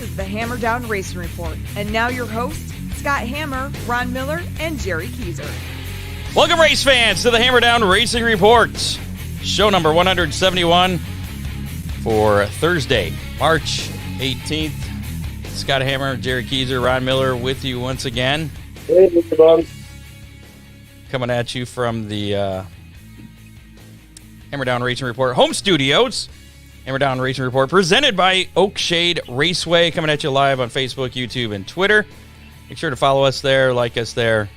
is the Hammer Down Racing Report. And now your hosts, Scott Hammer, Ron Miller, and Jerry Keyser. Welcome, race fans, to the Hammer Down Racing Report. Show number 171 for Thursday, March 18th. Scott Hammer, Jerry Keyser, Ron Miller with you once again. Hey, everybody. Coming at you from the Hammer Down Racing Report home studios. Hammer Down Racing Report presented by Oakshade Raceway. Coming at you live on Facebook, YouTube, and Twitter. Make sure to follow us there, like us there.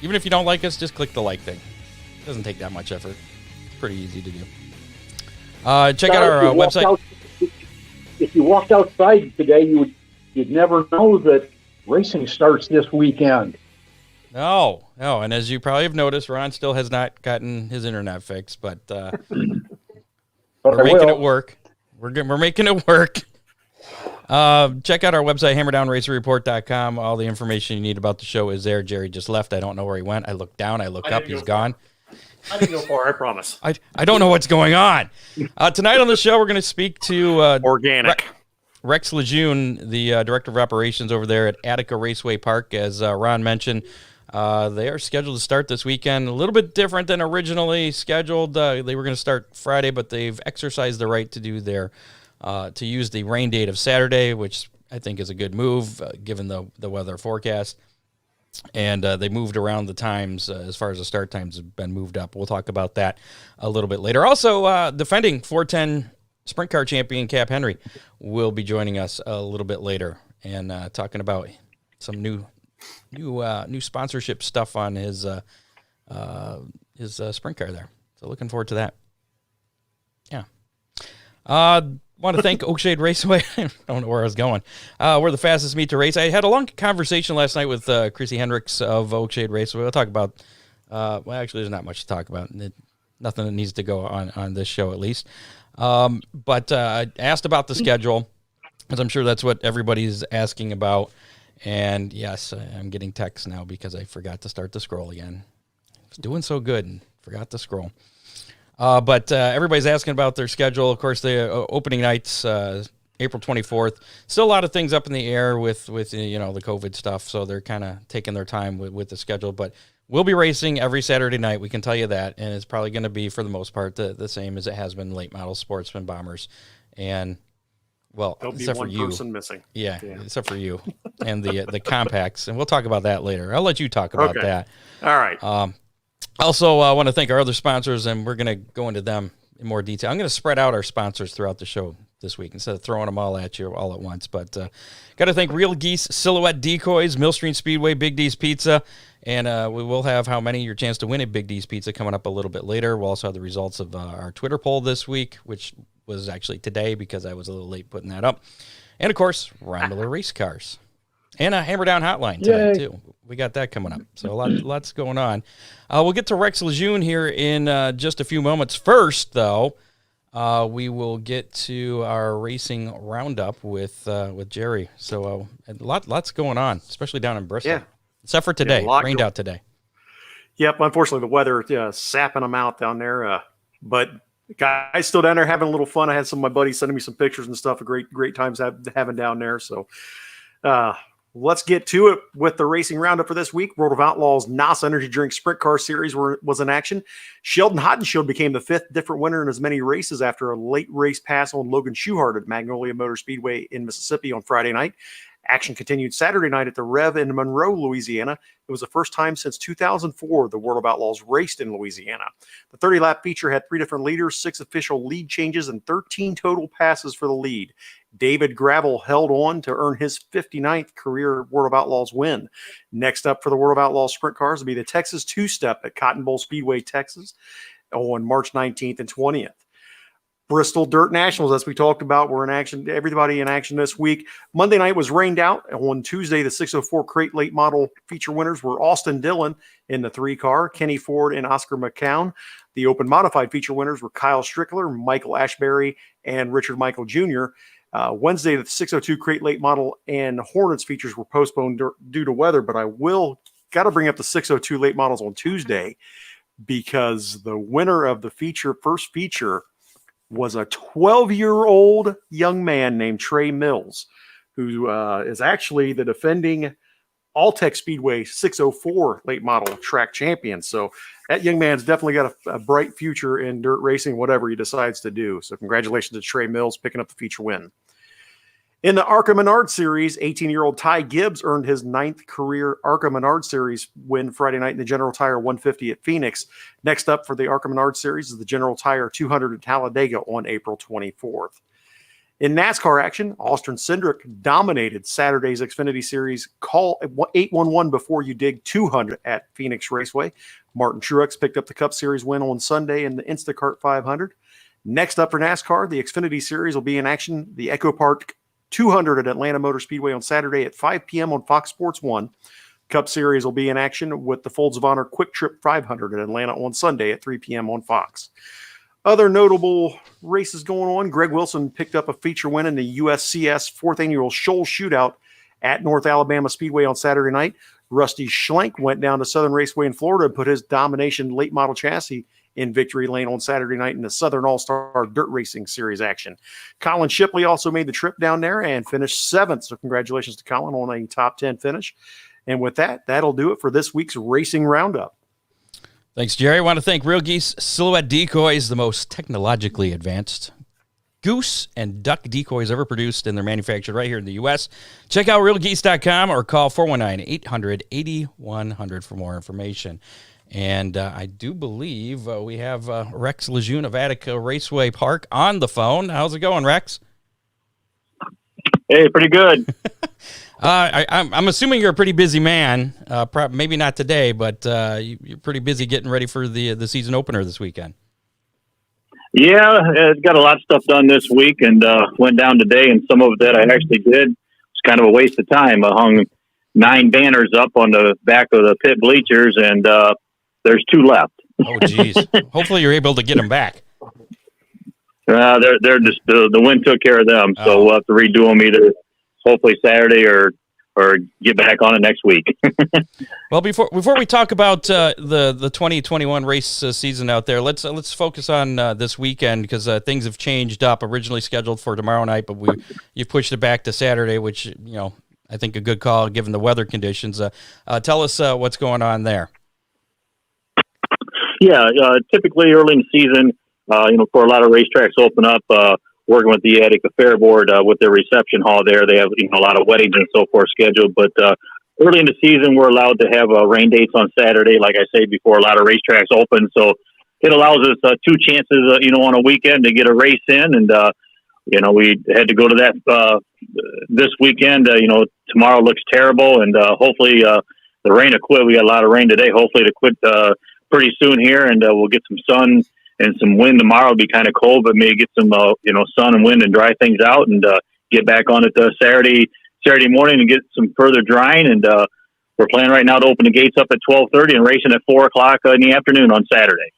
Even if you don't like us, just click the like thing. It doesn't take that much effort. It's pretty easy to do. Check out our website. If you walked outside today, you'd never know that racing starts this weekend. No. And as you probably have noticed, Ron still has not gotten his internet fixed, but we're making it work. We're making it work. Check out our website, hammerdownracerreport.com. All the information you need about the show is there. Jerry just left. I don't know where he went. I looked down. I look up. He's gone. I didn't go far, I promise. I don't know what's going on. Tonight on the show, we're going to speak to Organic. Rex LeJeune, the Director of Operations over there at Attica Raceway Park. As Ron mentioned, they are scheduled to start this weekend. A little bit different than originally scheduled. They were going to start Friday, but they've exercised the right to do to use the rain date of Saturday, which I think is a good move given the weather forecast. And they moved around the times as far as the start times have been moved up. We'll talk about that a little bit later. Also, defending 410 sprint car champion Cap Henry will be joining us a little bit later and talking about some new sponsorship stuff on his sprint car there. So looking forward to that. Yeah. Want to thank Oakshade Raceway. I don't know where I was going. We're the fastest meet to race. I had a long conversation last night with Chrissy Hendricks of Oakshade Raceway. We'll talk about, actually there's not much to talk about. Nothing that needs to go on this show at least. But I asked about the schedule, because I'm sure that's what everybody's asking about. And yes, I'm getting texts now because I forgot to start the scroll again. I was doing so good and forgot to scroll. But everybody's asking about their schedule. Of course, the opening night's April 24th. Still a lot of things up in the air with the COVID stuff, so they're kind of taking their time with the schedule. But we'll be racing every Saturday night, we can tell you that, and it's probably going to be, for the most part, the same as it has been late model sportsman bombers. And, well, There'll except be one for you. person missing. Yeah, except for you and the compacts. And we'll talk about that later. I'll let you talk about that. All right. Also, I want to thank our other sponsors, and we're going to go into them in more detail. I'm going to spread out our sponsors throughout the show this week instead of throwing them all at you all at once. But got to thank Real Geese, Silhouette Decoys, Millstream Speedway, Big D's Pizza, and we will have your chance to win a Big D's Pizza coming up a little bit later. We'll also have the results of our Twitter poll this week, which was actually today because I was a little late putting that up. And, of course, Ron Miller Race Cars. And a Hammer Down Hotline tonight, too. We got that coming up. So lots going on. We'll get to Rex LeJeune here in just a few moments. First, though, we will get to our racing roundup with Jerry. So lots going on, especially down in Bristol. Yeah. Except for today. Rained out today. Yep. Unfortunately, the weather sapping them out down there. But guys still down there having a little fun. I had some of my buddies sending me some pictures and stuff. Great times having down there. So let's get to it with the racing roundup for this week. World of Outlaws NOS Energy Drink Sprint Car Series was in action. Sheldon Haudenschild became the fifth different winner in as many races after a late race pass on Logan Schuchart at Magnolia Motor Speedway in Mississippi on Friday night. Action continued Saturday night at the Rev in Monroe, Louisiana. It was the first time since 2004 the World of Outlaws raced in Louisiana. The 30-lap feature had 3 different leaders, 6 official lead changes, and 13 total passes for the lead. David Gravel held on to earn his 59th career World of Outlaws win. Next up for the World of Outlaws sprint cars will be the Texas Two-Step at Cotton Bowl Speedway, Texas on March 19th and 20th. Bristol Dirt Nationals, as we talked about, were in action. Everybody in action this week. Monday night was rained out. On Tuesday, the 604 Crate Late Model feature winners were Austin Dillon in the 3-car, Kenny Ford and Oscar McCown. The Open Modified feature winners were Kyle Strickler, Michael Ashbury, and Richard Michael Jr. Wednesday, the 602 Crate Late Model and Hornets features were postponed due to weather, but I will got to bring up the 602 Late Models on Tuesday because the winner of the first feature was a 12-year-old young man named Trey Mills. who is actually the defending All-Tech Speedway 604 late model track champion. So that young man's definitely got a bright future in dirt racing, whatever he decides to do. So congratulations to Trey Mills picking up the feature win. In the ARCA Menard Series, 18-year-old Ty Gibbs earned his 9th career ARCA Menard Series win Friday night in the General Tire 150 at Phoenix. Next up for the ARCA Menard Series is the General Tire 200 at Talladega on April 24th. In NASCAR action, Austin Cindric dominated Saturday's Xfinity Series Call 811 Before You Dig 200 at Phoenix Raceway. Martin Truex picked up the Cup Series win on Sunday in the Instacart 500. Next up for NASCAR, the Xfinity Series will be in action. The Echo Park 200 at Atlanta Motor Speedway on Saturday at 5 p.m. on Fox Sports 1. Cup Series will be in action with the Folds of Honor Quick Trip 500 at Atlanta on Sunday at 3 p.m. on Fox. Other notable races going on, Greg Wilson picked up a feature win in the USCS 4th Annual Shoal Shootout at North Alabama Speedway on Saturday night. Rusty Schlenk went down to Southern Raceway in Florida and put his domination late model chassis in victory lane on Saturday night in the Southern All-Star Dirt Racing Series action. Colin Shipley also made the trip down there and finished 7th. So congratulations to Colin on a top 10 finish. And with that, that'll do it for this week's Racing Roundup. Thanks, Jerry. I want to thank Real Geese Silhouette Decoys, the most technologically advanced goose and duck decoys ever produced, and they're manufactured right here in the U.S. Check out realgeese.com or call 419-800-8100 for more information. And I do believe we have Rex LeJeune of Attica Raceway Park on the phone. How's it going, Rex? Hey, pretty good. I'm assuming you're a pretty busy man. Maybe not today, but you're pretty busy getting ready for the season opener this weekend. Yeah, got a lot of stuff done this week, and went down today, and some of that I actually did. It's kind of a waste of time. I hung 9 banners up on the back of the pit bleachers, and there's 2 left. Oh, geez. Hopefully you're able to get them back. They're just the wind took care of them, so we'll have to redo them either hopefully Saturday or get back on it next week. Well, before we talk about the 2021 race season out there, let's focus on this weekend, because things have changed up. Originally scheduled for tomorrow night, but you've pushed it back to Saturday, which I think a good call given the weather conditions. Tell us what's going on there. Yeah, typically early in the season, for a lot of racetracks open up, working with the Attica Fair Board with their reception hall there. They have a lot of weddings and so forth scheduled. But early in the season, we're allowed to have rain dates on Saturday, like I say before, a lot of racetracks open. So it allows us 2 chances, on a weekend to get a race in. And, we had to go to that this weekend. Tomorrow looks terrible, and hopefully the rain will quit. We got a lot of rain today. Hopefully to quit pretty soon here, and we'll get some sun and some wind. Tomorrow will be kind of cold, but maybe get some, sun and wind and dry things out, and get back on it Saturday morning and get some further drying. And we're planning right now to open the gates up at 12:30 and racing at 4:00 in the afternoon on Saturday.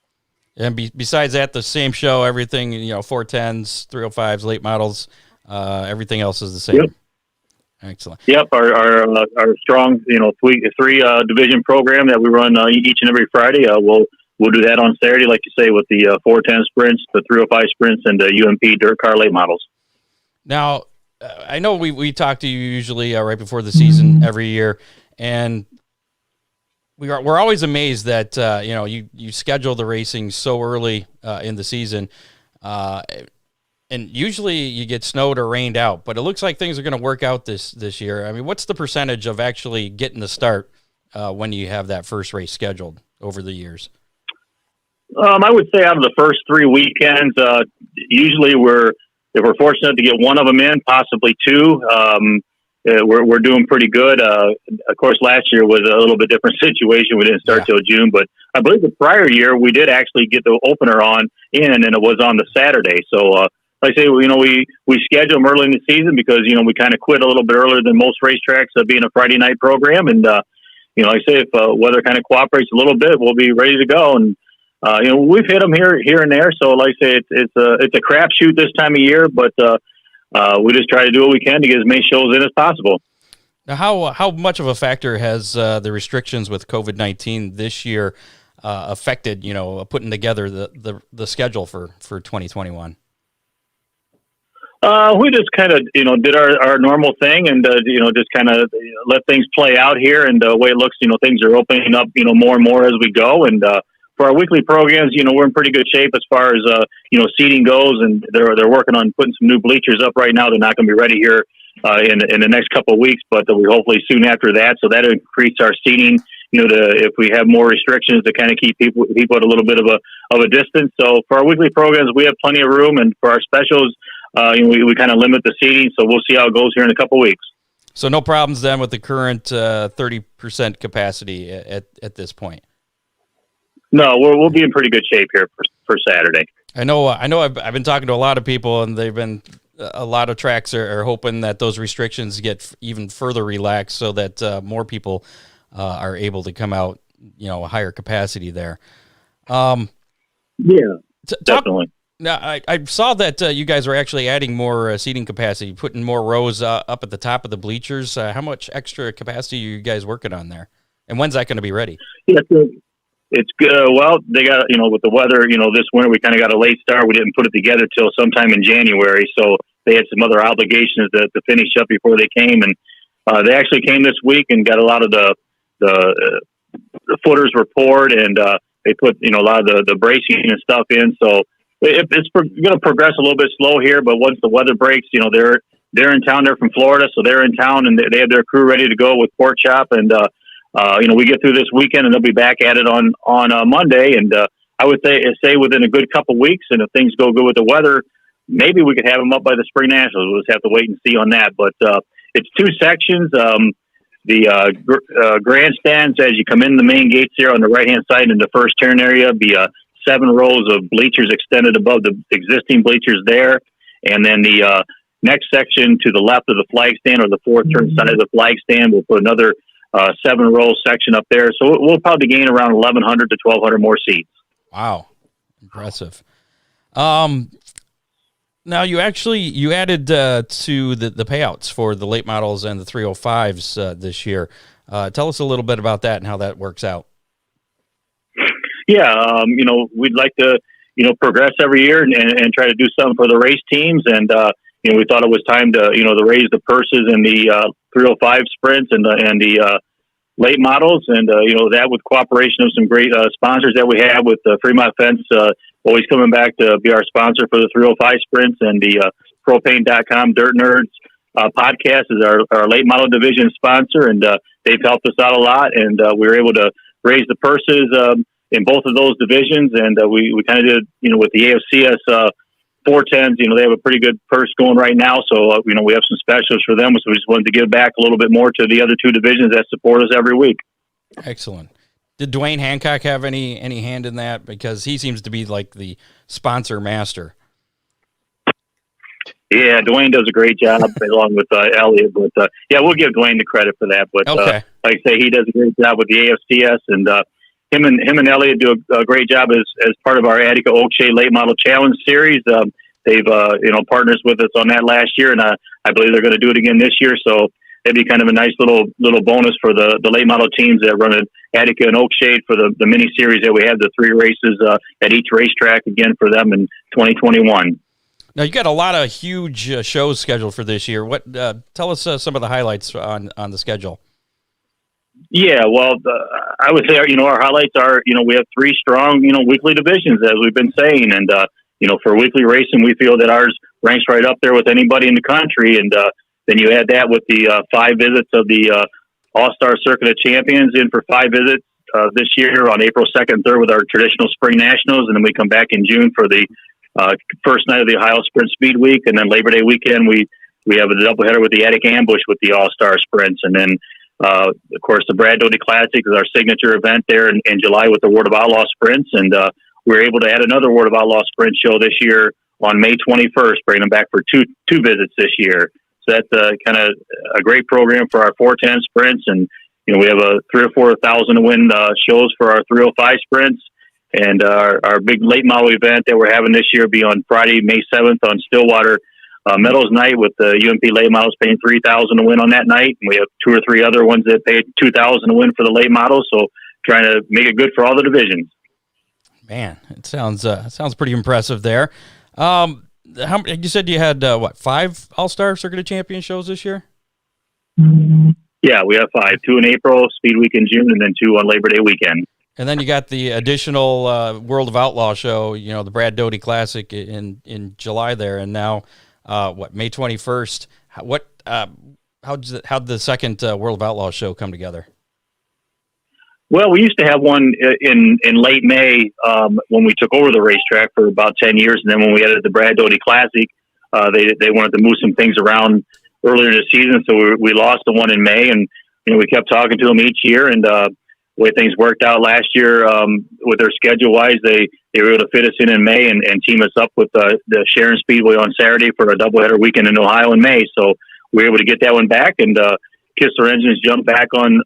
And besides that, the same show, everything, 410s, 305s, late models, everything else is the same. Yep. Excellent. Yep. Our strong, 3 division program that we run each and every Friday. We'll do that on Saturday, like you say, with the 410 sprints, the 305 sprints, and the UMP dirt car late models. Now, I know we talk to you usually right before the season every year, and we're always amazed that you schedule the racing so early in the season, and usually you get snowed or rained out. But it looks like things are going to work out this year. I mean, what's the percentage of actually getting the start when you have that first race scheduled over the years? I would say out of the first 3 weekends, usually if we're fortunate to get one of them in, possibly 2, we're doing pretty good. Of course, last year was a little bit different situation. We didn't start till June, but I believe the prior year we did actually get the opener and it was on the Saturday. So, like I say, we schedule them early in the season because, we kind of quit a little bit earlier than most racetracks, being a Friday night program. And, like I say, if weather kind of cooperates a little bit, we'll be ready to go. And, we've hit them here and there. So, like I say, it's a crapshoot this time of year, but we just try to do what we can to get as many shows in as possible. Now, how much of a factor has the restrictions with COVID-19 this year affected, putting together the schedule for 2021? We just kind of, did our normal thing and, just kind of let things play out here. And the way it looks, things are opening up, more and more as we go. And for our weekly programs, we're in pretty good shape as far as, seating goes. And they're working on putting some new bleachers up right now. They're not going to be ready here in the next couple of weeks, but we hopefully soon after that. So that'll increase our seating, if we have more restrictions to kind of keep people at a little bit of a distance. So for our weekly programs, we have plenty of room. And for our specials, we kind of limit the seating, so we'll see how it goes here in a couple of weeks. So no problems then with the current 30% capacity at this point? No, we'll be in pretty good shape here for Saturday. I know. I've been talking to a lot of people, and they've been a lot of tracks are hoping that those restrictions get even further relaxed, so that more people are able to come out. A higher capacity there. Yeah, definitely. Now, I saw that you guys were actually adding more seating capacity, putting more rows up at the top of the bleachers. How much extra capacity are you guys working on there? And when's that going to be ready? Yeah, it's good. Well, they got, with the weather, this winter, we kind of got a late start. We didn't put it together till sometime in January. So they had some other obligations to finish up before they came. And they actually came this week and got a lot of the footers were poured, and they put, a lot of the bracing and stuff in. So it's going to progress a little bit slow here, but once the weather breaks, they're in town. They're from Florida, so they're in town, and they have their crew ready to go with pork chop. And we get through this weekend, and they'll be back at it on Monday. And I would say within a good couple weeks, and if things go good with the weather, maybe we could have them up by the Spring Nationals. We'll just have to wait and see on that. But it's two sections. The grandstands, as you come in the main gates here on the right-hand side in the first turn area, be 7 rows of bleachers extended above the existing bleachers there. And then the next section to the left of the flag stand, or the fourth turn side of the flag stand, we'll put another 7-row section up there. So we'll probably gain around 1,100 to 1,200 more seats. Wow. Impressive. Now you added to the payouts for the late models and the 305s this year. Tell us a little bit about that and how that works out. Yeah, we'd like to, progress every year and try to do something for the race teams. And, we thought it was time to, to raise the purses in the 305 sprints and the late models. And, that with cooperation of some great sponsors that we have with Fremont Fence, always coming back to be our sponsor for the 305 sprints, and the propane.com Dirt Nerds podcast is our late model division sponsor. And they've helped us out a lot. And we were able to raise the purses in both of those divisions, and we kind of did, with the AFCS 410s, they have a pretty good purse going right now, so we have some specials for them, so we just wanted to give back a little bit more to the other two divisions that support us every week. Excellent. Did Dwayne Hancock have any hand in that? Because he seems to be like the sponsor master. Yeah, Dwayne does a great job along with Elliot, but we'll give Dwayne the credit for that. But okay. Like I say, he does a great job with the AFCS, and him and Elliot do a great job as part of our Attica Oakshade Late Model Challenge series. They've partners with us on that last year, and I believe they're going to do it again this year. So it'd be kind of a nice little bonus for the late model teams that run at Attica and Oakshade for the mini series that we have, the 3 races at each racetrack again for them in 2021. Now you got a lot of huge shows scheduled for this year. What tell us some of the highlights on the schedule? Yeah, well, I would say our highlights are we have 3 strong weekly divisions, as we've been saying, and for weekly racing we feel that ours ranks right up there with anybody in the country. And then you add that with the 5 visits of the All-Star Circuit of Champions in for 5 visits this year on April 2nd and 3rd with our traditional Spring Nationals, and then we come back in June for the first night of the Ohio Sprint Speed Week, and then Labor Day weekend we have a doubleheader with the Attica Ambush with the All-Star Sprints, and then of course the Brad Doty Classic is our signature event there in July with the Word of Outlaw Sprints, and we were able to add another Word of Outlaw Sprint show this year on May 21st, bringing them back for two visits this year. So that's kind of a great program for our 410 sprints, and we have a 3,000 or 4,000 to win shows for our 305 sprints. And our big late model event that we're having this year will be on Friday, May 7th on Stillwater Meadows night, with the UMP late models paying $3,000 to win on that night. And we have 2 or 3 other ones that pay $2,000 to win for the late models. So trying to make it good for all the divisions. Man, it sounds pretty impressive there. Now You said you had 5 All-Star Circuit of Champions shows this year? Yeah, we have 5. 2 in April, Speed Week in June, and then 2 on Labor Day weekend. And then you got the additional World of Outlaw show, the Brad Doty Classic in July there, and now May 21st. How'd the second World of Outlaw show come together? Well, we used to have one in late May when we took over the racetrack for about 10 years, and then when we added the Brad Doty Classic, they wanted to move some things around earlier in the season, so we lost the one in May, and we kept talking to them each year, and the way things worked out last year with their schedule-wise, they were able to fit us in May and team us up with the Sharon Speedway on Saturday for a doubleheader weekend in Ohio in May, so we were able to get that one back, and Kiss Our Engines jumped back on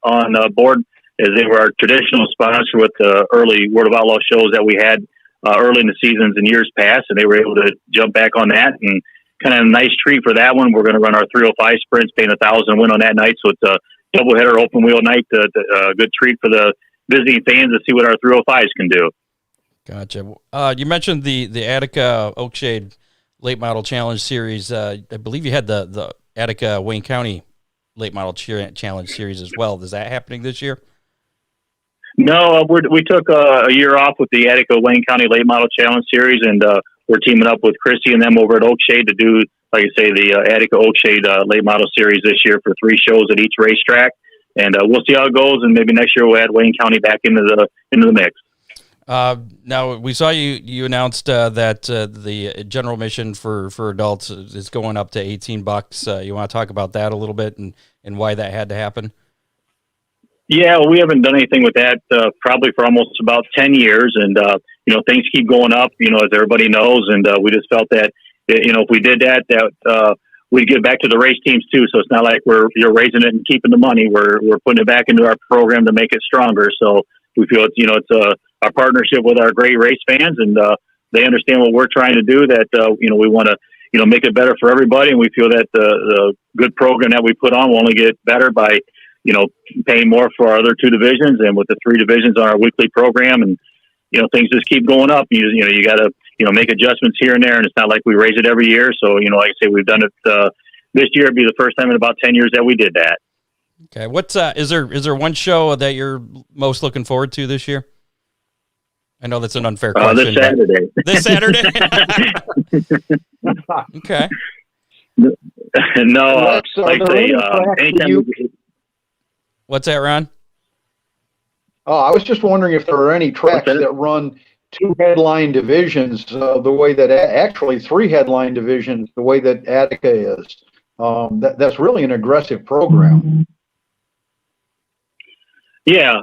board as they were our traditional sponsor with the early World of Outlaw shows that we had early in the seasons in years past, and they were able to jump back on that, and kind of a nice treat for that one. We're going to run our 305 sprints, paying $1,000 win on that night, so it's a doubleheader open wheel night, a good treat for the visiting fans to see what our 305s can do. Gotcha. You mentioned the Attica Oakshade Late Model Challenge Series. I believe you had the Attica Wayne County Late Model Challenge Series as well. Is that happening this year? No, we took a year off with the Attica Wayne County Late Model Challenge Series, and we're teaming up with Christy and them over at Oakshade to do, like I say, the Attica Oakshade Late Model Series this year for 3 shows at each racetrack, and we'll see how it goes. And maybe next year we'll add Wayne County back into the mix. Now we saw you announced that the general admission for adults is going up to $18. You want to talk about that a little bit and why that had to happen? Yeah, well, we haven't done anything with that probably for almost about 10 years. And, things keep going up, as everybody knows. And we just felt that, if we did that we'd give back to the race teams too. So it's not like you're raising it and keeping the money. We're putting it back into our program to make it stronger. So we feel it's our partnership with our great race fans, and they understand what we're trying to do, that, we want to, make it better for everybody. And we feel that the good program that we put on will only get better by, paying more for our other 2 divisions, and with the 3 divisions on our weekly program, and, things just keep going up. You got to, make adjustments here and there, and it's not like we raise it every year. So, like I say, we've done it this year. It'd be the first time in about 10 years that we did that. Okay. What's is there one show that you're most looking forward to this year? I know that's an unfair question. This Saturday. This Saturday? Okay. No, like I say, anytime. What's that, Ron? I was just wondering if there are any tracks that run 2 headline divisions the way that actually 3 headline divisions the way that Attica is. That's really an aggressive program. Yeah,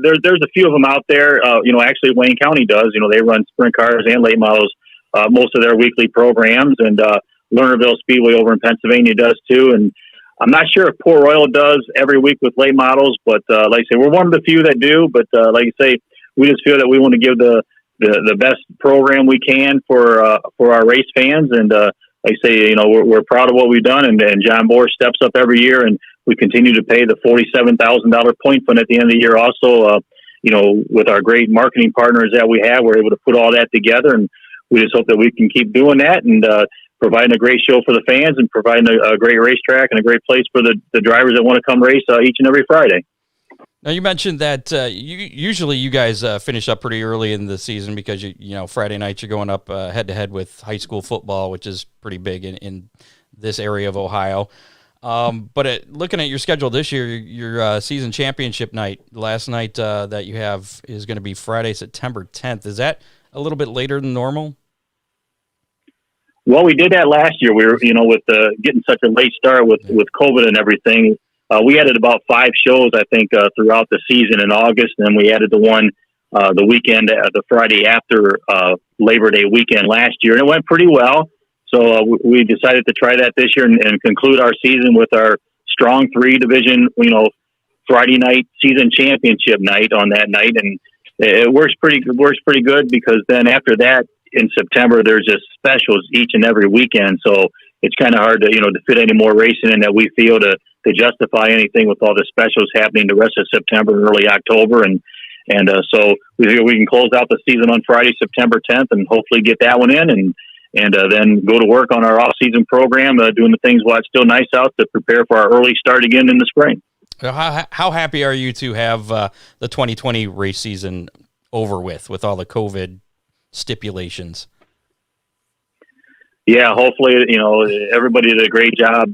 there's a few of them out there. Actually Wayne County does. They run sprint cars and late models most of their weekly programs, and Lernerville Speedway over in Pennsylvania does too. And I'm not sure if Port Royal does every week with late models, but like I say, we're one of the few that do. But like I say, we just feel that we want to give the best program we can for our race fans. And like I say, we're proud of what we've done. And John Bohr steps up every year, and we continue to pay the $47,000 point fund at the end of the year. Also, with our great marketing partners that we have, we're able to put all that together, and we just hope that we can keep doing that and providing a great show for the fans, and providing a great racetrack and a great place for the drivers that want to come race each and every Friday. Now, you mentioned that usually you guys finish up pretty early in the season because Friday nights you're going up head to head with high school football, which is pretty big in this area of Ohio. But looking at your schedule this year, your season championship night, last night that you have is going to be Friday, September 10th. Is that a little bit later than normal? Well, we did that last year. We were, with getting such a late start with COVID and everything. We added about 5 shows, I think, throughout the season in August, and then we added the one the weekend, the Friday after Labor Day weekend last year, and it went pretty well. So we decided to try that this year and conclude our season with our strong 3 division, Friday night season championship night on that night, and it works pretty good, because then after that in September there's just specials each and every weekend. So it's kind of hard to fit any more racing in that we feel to justify anything with all the specials happening the rest of September and early October, and so we can close out the season on Friday, September 10th, and hopefully get that one in, and then go to work on our off-season program, doing the things while it's still nice out to prepare for our early start again in the spring. How happy are you to have the 2020 race season over with all the COVID stipulations? Yeah, hopefully, everybody did a great job,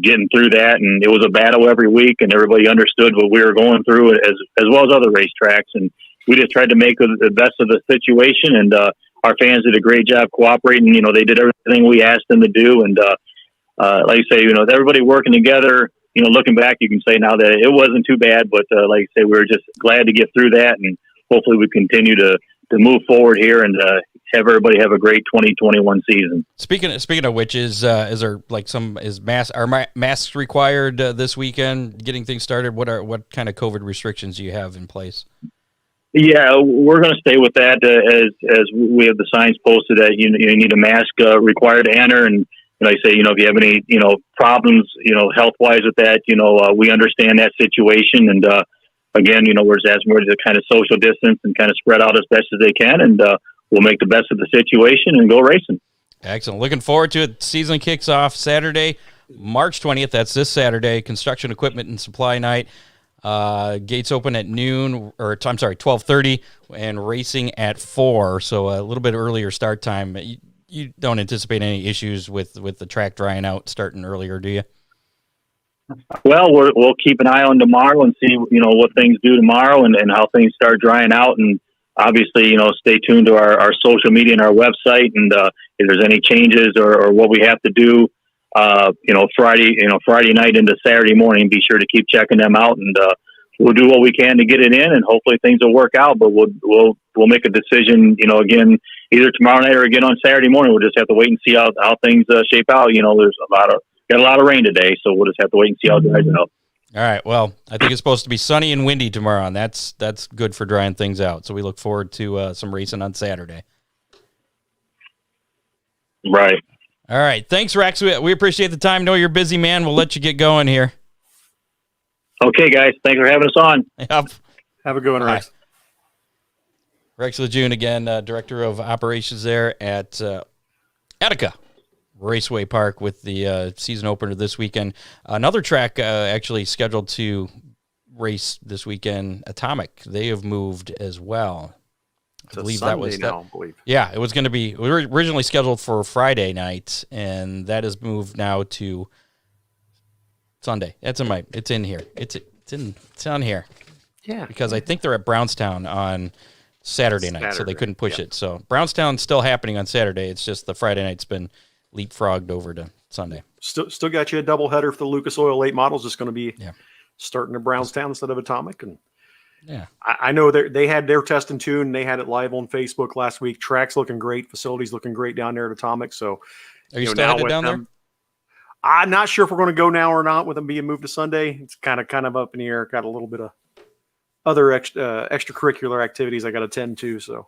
getting through that. And it was a battle every week, and everybody understood what we were going through as well as other racetracks. And we just tried to make the best of the situation. And our fans did a great job cooperating. They did everything we asked them to do. And like you say, everybody working together, looking back, you can say now that it wasn't too bad. But like I say, we were just glad to get through that. And hopefully we continue to move forward here and have everybody have a great 2021 season. Speaking of which, is there are masks required this weekend? Getting things started. What kind of COVID restrictions do you have in place? Yeah, we're going to stay with that as we have the signs posted that you need a mask required to enter. And I say, if you have any problems health wise with that, we understand that situation. And again, we're just asking everybody to kind of social distance and kind of spread out as best as they can, and we'll make the best of the situation and go racing. Excellent. Looking forward to it. Season kicks off Saturday, March 20th. That's this Saturday. Construction equipment and supply night. Gates open at noon, 12:30, and racing at 4. So a little bit earlier start time. You don't anticipate any issues with the track drying out starting earlier, do you? Well, we'll keep an eye on tomorrow and see, what things do tomorrow and how things start drying out. And obviously, stay tuned to our social media and our website. And if there's any changes or what we have to do, Friday night into Saturday morning, be sure to keep checking them out. And we'll do what we can to get it in, and hopefully things will work out. But we'll make a decision, again, either tomorrow night or again on Saturday morning. We'll just have to wait and see how things shape out. There's got a lot of rain today, so we'll just have to wait and see how it dries out. All right. Well, I think it's supposed to be sunny and windy tomorrow, and that's good for drying things out. So we look forward to some racing on Saturday. Right. All right. Thanks, Rex. We appreciate the time. Know you're busy, man. We'll let you get going here. Okay, guys. Thanks for having us on. Yep. Have a good one, Rex. Rex LeJeune, again, Director of Operations there at Attica Raceway Park with the season opener this weekend. Another track actually scheduled to race this weekend, Atomic. They have moved as well. I believe that was now, I believe. Yeah, it was going to be originally scheduled for Friday night, and that has moved now to Sunday. It's in here. It's on here. Yeah. Because I think they're at Brownstown on Saturday night, so they couldn't push it. So Brownstown's still happening on Saturday. It's just the Friday night's been leapfrogged over to Sunday. Still got you a doubleheader for the Lucas Oil late models. Just going to be starting at Brownstown instead of Atomic. And I know they had their test and tune. They had it live on Facebook last week. Track's looking great. Facilities looking great down there at Atomic. So are you still headed down there? I'm not sure if we're going to go now or not with them being moved to Sunday. It's kind of up in the air. Got a little bit of other extracurricular activities I got to attend to. So.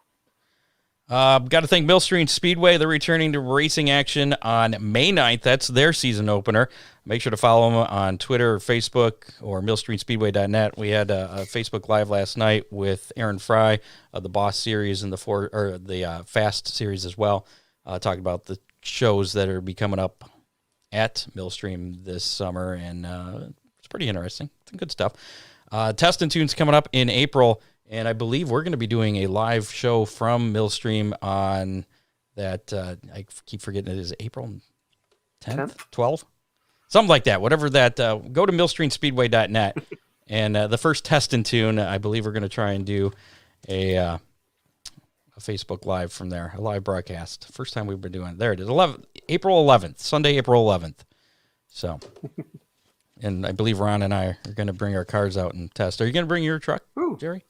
Got to thank Millstream Speedway. They're returning to racing action on May 9th. That's their season opener. Make sure to follow them on Twitter or Facebook or millstreamspeedway.net. We had a Facebook Live last night with Aaron Fry of the Boss Series and the Fast Series as well, talking about the shows that are be coming up at Millstream this summer, and it's pretty interesting. Some good stuff. Test and Tunes coming up in April. And I believe we're going to be doing a live show from Millstream on that. I keep forgetting it is April 10th, 12th, something like that. Whatever that. Go to millstreamspeedway.net, and the first Test and Tune, I believe we're going to try and do a Facebook Live from there, a live broadcast. First time we've been doing it. There it is, April 11th, Sunday, April 11th. So, and I believe Ron and I are going to bring our cars out and test. Are you going to bring your truck, Jerry?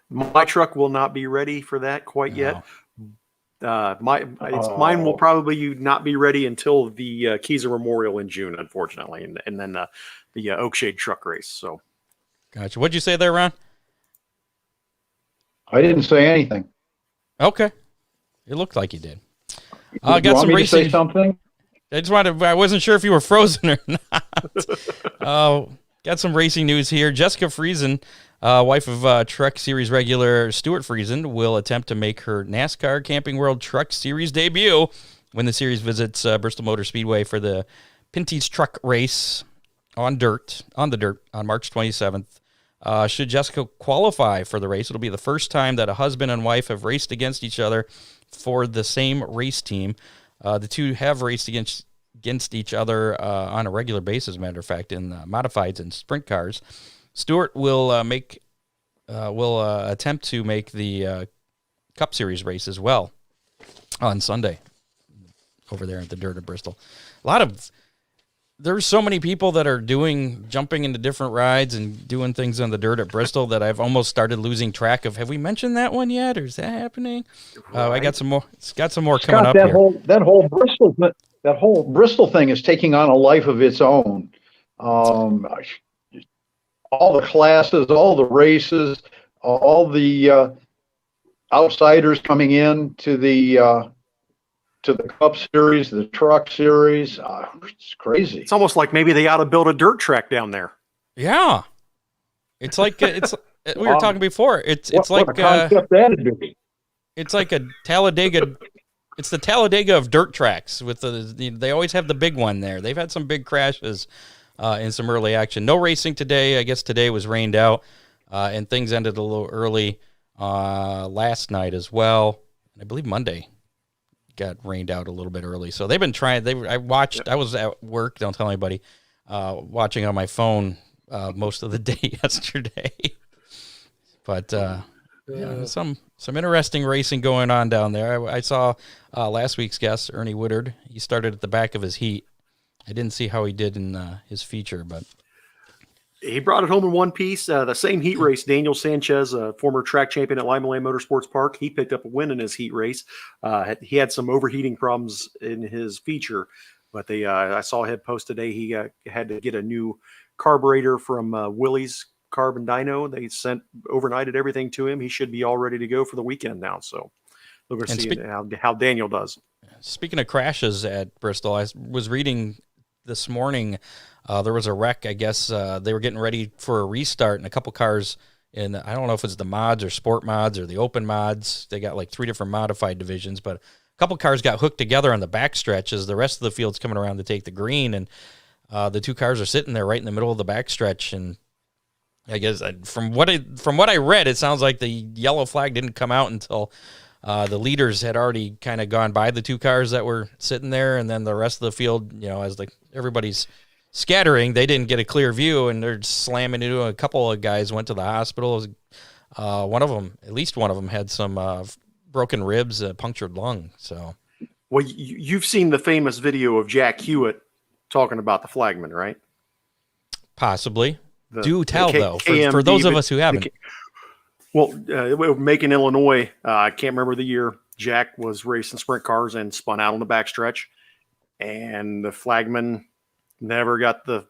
My truck will not be ready for that quite yet. Mine will probably not be ready until the Keyser Memorial in June, unfortunately, and then the Oakshade Truck Race. So, gotcha. What'd you say there, Ron? I didn't say anything. Okay, it looked like you did. You want me to say something? I wasn't sure if you were frozen or not. Got some racing news here. Jessica Friesen Wife of Truck Series regular Stuart Friesen will attempt to make her NASCAR Camping World Truck Series debut when the series visits Bristol Motor Speedway for the Pinty's Truck Race on the dirt on March 27th. Should Jessica qualify for the race, it'll be the first time that a husband and wife have raced against each other for the same race team. The two have raced against each other on a regular basis, matter of fact, in modifieds and sprint cars. Stewart will attempt to make the Cup Series race as well on Sunday over there at the dirt of Bristol. There's so many people that are jumping into different rides and doing things on the dirt at Bristol that I've almost started losing track of. Have we mentioned that one yet, or is that happening? I got some more. It's got some more coming up that here. That whole Bristol thing is taking on a life of its own. All the classes, all the races, all the outsiders coming in to the Cup Series, the Truck Series. It's crazy. It's almost like maybe they ought to build a dirt track down there. Yeah, it's like we were talking before. It's like what a concept that'd be. It's like a Talladega. It's the Talladega of dirt tracks. With they always have the big one there. They've had some big crashes in some early action. No racing today. I guess today was rained out, and things ended a little early last night as well. I believe Monday got rained out a little bit early. So they've been trying. I was at work. Don't tell anybody. Watching on my phone most of the day yesterday. But some interesting racing going on down there. I saw last week's guest, Ernie Woodard. He started at the back of his heat. I didn't see how he did in his feature, but he brought it home in one piece. The same heat race, Daniel Sanchez, a former track champion at Lima Land Motorsports Park, he picked up a win in his heat race. He had some overheating problems in his feature, but I saw a head post today. He had to get a new carburetor from Willie's Carbon Dyno. They overnighted everything to him. He should be all ready to go for the weekend now. So we're going to see how Daniel does. Speaking of crashes at Bristol, I was reading this morning. There was a wreck. I guess they were getting ready for a restart, and a couple cars in, I don't know if it's the mods or sport mods or the open mods. They got like 3 different modified divisions, but a couple cars got hooked together on the backstretch as the rest of the field's coming around to take the green, and the 2 cars are sitting there right in the middle of the backstretch. And I guess from what I read, it sounds like the yellow flag didn't come out until the leaders had already kind of gone by the 2 cars that were sitting there, and then the rest of the field, as everybody's scattering, they didn't get a clear view, and they're slamming into a couple of guys went to the hospital. At least one of them had some broken ribs, a punctured lung. So, well, you've seen the famous video of Jack Hewitt talking about the flagman, right? Possibly. Do tell, though, for those of us who haven't. Macon, Illinois, I can't remember the year, Jack was racing sprint cars and spun out on the backstretch, and the flagman never got the